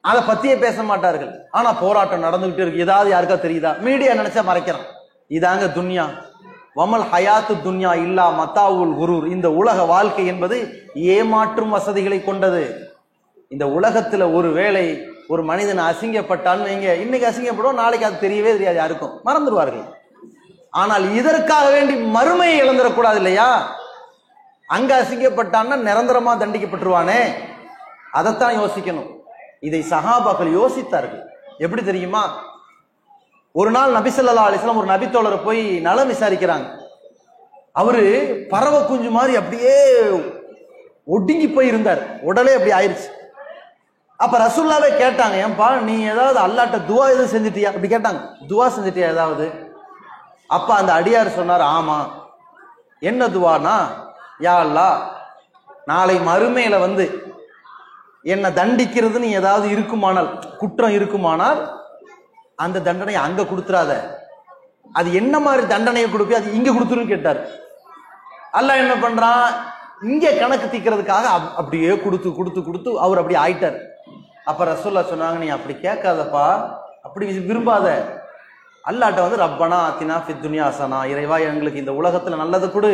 அதை பத்தியே பேச மாட்டார்கள். ஆனா போராட்டம் நடந்துகிட்டு இருக்கு. ஏதாவது யாருக்கா தெரியுதா? மீடியா நினைச்சா மறைக்கிறான். இதாங்க துன்யா. வமல் ஹயாத்து துன்யா இல்லா மத்தாவுல் குரூர். இந்த உலக வாழ்க்கை என்பது ஏமாற்றும் வசதிகளை கொண்டது. இந்த உலகத்துல ஒரு வேளை ஒரு மனிதன் அசிங்கப்பட்டான்னு வைங்க, இன்னைக்கு அசிங்கப்படுவோம், நாளைக்கு அது தெரியவே தெரியாது, யாருக்கும் மறந்துடுவார்கள். ஆனால் இதற்காக வேண்டி மறுமையை இழந்துடக்கூடாது இல்லையா? அங்க அசிங்கப்பட்டான்னா நிரந்தரமா தண்டிக்கப்பட்டுருவானே, அதைத்தான் யோசிக்கணும். இதை சஹாபாக்கள் யோசித்தார்கள். எப்படி தெரியுமா? ஒரு நாள் நபி ஸல்லல்லாஹு அலைஹி வஸல்லம் ஒரு நபித்தோழரை போய் நலம் விசாரிக்கிறாங்க. அவரு பறவை குஞ்சு மாதிரி அப்படியே ஒடுங்கி போய் இருந்தார், உடலே அப்படி ஆயிடுச்சு. அப்ப ரசூலுல்லாஹ்வே கேட்டாங்க, ஏன்பா நீ ஏதாவது அல்லாஹ்ட்ட துவா எதுவும் செஞ்சுட்டியா? அப்படி கேட்டாங்க, துவா செஞ்சுட்டியா ஏதாவது? அப்ப அந்த அடியார் சொன்னார், ஆமா. என்ன துவானா, யா அல்லாஹ் நாளை மறுமையில வந்து என்ன தண்டிக்கிறதுன்னு ஏதாவது இருக்குமானால், குற்றம் இருக்குமானால் அந்த தண்டனை அங்க கொடுத்துறாத, அது என்ன மாதிரி தண்டனையை கொடுப்பி அது இங்க கொடுத்துருன்னு கேட்டார். அல்லாஹ் என்ன பண்றான், இங்க கணக்கு தீக்கிறதுக்காக அப்படியே கொடுத்து கொடுத்து கொடுத்து அவர் அப்படி ஆயிட்டார். அப்ப ரசூலுல்லாஹ் சொன்னாங்க, நீ அப்படி கேட்காதப்பா, அப்படி விரும்பாத. அல்லாஹ்ட்ட வந்து ரப்பனா ஆத்தினா ஃபித் துன்யா ஹஸனா, இறைவா எங்களுக்கு இந்த உலகத்துல நல்லது கொடு,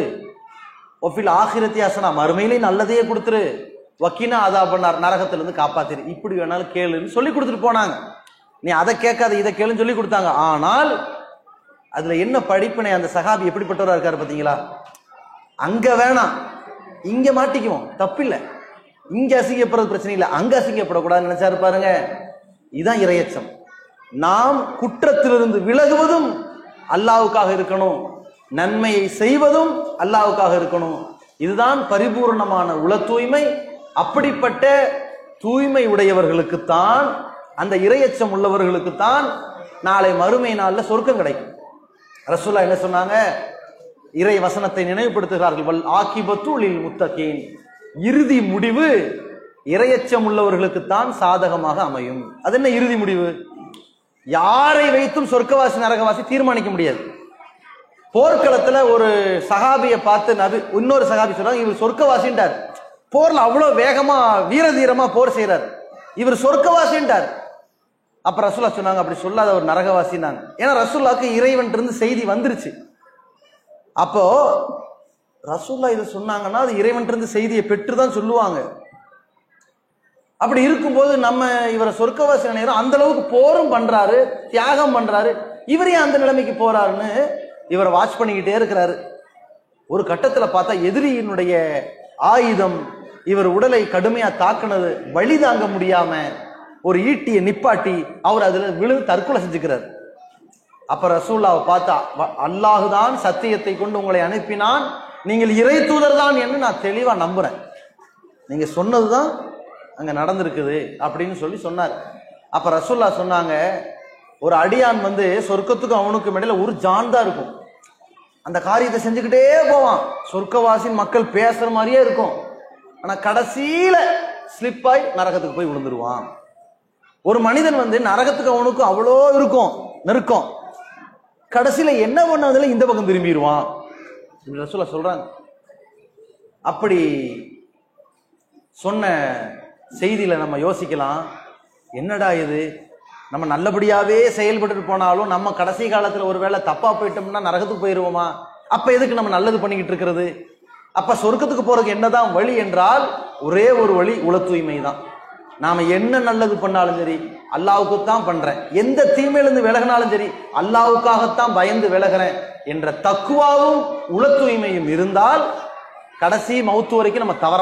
ஒஃபில் ஆখিরাতি ஹஸனா, மறுமையிலே நல்லதையே கொடுத்துரு, வக்கீனா அதாபன்னார், நரகத்திலிருந்து காப்பாத்திரு, இப்படி வேணாலும் கேளுன்னு சொல்லி கொடுத்துட்டு போனாங்க. நீ அதை கேட்காத இதை கேளுன்னு சொல்லி கொடுத்தாங்க. ஆனால் அதுல என்ன படிப்பினை, அந்த சஹாபி எப்படிப்பட்டவரா இருக்காரு பாத்தீங்களா? அங்க வேணாம், இங்க மாட்டிக்குவோம், தப்பில்லை, இங்க அசிங்கப்படுறது பிரச்சனை இல்லை, அங்க அசிங்கப்படக்கூடாதுன்னு நினைச்சாரு பாருங்க. இதுதான் இறையச்சம். நாம் குற்றத்திலிருந்து விலகுவதும் அல்லாஹ்வுக்காக இருக்கணும், நன்மையை செய்வதும் அல்லாஹ்வுக்காக இருக்கணும். இதுதான் பரிபூர்ணமான உள தூய்மை. அப்படிப்பட்ட தூய்மை உடையவர்களுக்குத்தான், அந்த இறையச்சம் உள்ளவர்களுக்குத்தான் நாளை மறுமை நாள்ல சொர்க்கம் கிடைக்கும். ரசூலுல்லாஹ் என்ன சொன்னாங்க? இறை வசனத்தை நினைவுபடுத்துகிறார்கள், வல் ஆகிபத்து லில் முத்தகீன், இறுதி முடிவு இறையச்சம் உள்ளவர்களுக்குத்தான் சாதகமாக அமையும். அது என்ன இறுதி முடிவு? யாரை வைத்தும் சொர்க்கவாசி நரகவாசி தீர்மானிக்க முடியாது. போர்க்களத்துல ஒரு சஹாபியை பார்த்து நபி இன்னொரு சஹாபி சொல்றாங்க, இவர் சொர்க்கவாசின்றார். போர்ல அவ்வளவு வேகமா வீர தீரமா போர் செய்யறார், இவர் சொர்க்கவாசின்றார். அப்ப ரசூலுல்லாஹ் சொன்னாங்க, அப்படி சொல்லாத, ஒரு நரகவாசினாங்க. ஏன்னா ரசூலுல்லாஹ்க்கு இறைவன் இருந்து செய்தி வந்துருச்சு. அப்போ ரசூலுல்லாஹ் இதை சொன்னாங்கன்னா அது இறைவன் இருந்து செய்தியை பெற்றுதான் சொல்லுவாங்க. அப்படி இருக்கும்போது நம்ம இவரை சொர்க்கவாசி நேரம் அந்த அளவுக்கு போரும் பண்றாரு, தியாகம் பண்றாரு, இவரே அந்த நிலைமைக்கு போறாருன்னு இவரை வாட்ச் பண்ணிக்கிட்டே இருக்கிறாரு. ஒரு கட்டத்துல பார்த்தா எதிரியினுடைய ஆயுதம் இவர் உடலை கடுமையா தாக்குனது வழி தாங்க முடியாம ஒரு ஈட்டியை நிப்பாட்டி அவர் அதுல விழுந்து தற்கொலை செஞ்சுக்கிறார். அப்ப ரசூலுல்லாஹ் பார்த்தா, அல்லாஹுதான் சத்தியத்தை கொண்டு உங்களை அனுப்பினான், நீங்கள் இறை தூதர் தான் என்று நான் தெளிவா நம்புறேன், நீங்க சொன்னதுதான் அங்க நடந்திருக்குது அப்படின்னு சொல்லி சொன்னார். அப்ப ரசூலுல்லாஹ் சொன்னாங்க, ஒரு அடியான் சொர்க்கத்துக்கும் அவனுக்கும் இடையில ஒரு ஜான் தான் இருக்கும், அந்த காரியத்தை செஞ்சுக்கிட்டே போவான், சொர்க்கவாசி மக்கள் பேசுற மாதிரியே இருக்கும், ஆனா கடைசியில ஸ்லிப்பாய் நரகத்துக்கு போய் விழுந்துருவான். ஒரு மனிதன் நரகத்துக்கு அவனுக்கும் அவ்வளோ இருக்கும் நெருக்கம், கடைசியில என்ன பண்ணதுல இந்த பக்கம் திரும்பிடுவான் ரசூலுல்லாஹ் சொல்றாங்க. அப்படி சொன்ன செய்தியில நம்ம யோசிக்கலாம், என்னடா இது, நம்ம நல்லபடியாவே செயல்பட்டு போனாலும் நம்ம கடைசி காலத்துல ஒருவேளை தப்பா போயிட்டோம்னா நரகத்துக்கு போயிருவோமா? அப்ப எதுக்கு நம்ம நல்லது பண்ணிக்கிட்டு இருக்கிறது? அப்ப சொர்க்கத்துக்கு போறதுக்கு என்னதான் வழி என்றால் ஒரே ஒரு வழி, உள தூய்மை தான். நாம என்ன நல்லது பண்ணாலும் சரி அல்லாஹ்வுக்கு தான் பண்றேன், எந்த தீமையிலிருந்து விலகினாலும் சரி அல்லாஹ்வுக்காகத்தான் பயந்து விலகிறேன் என்ற தக்குவாவும் உள தூய்மையும் இருந்தால் கடைசி மௌத்து வரைக்கும் நம்ம தவற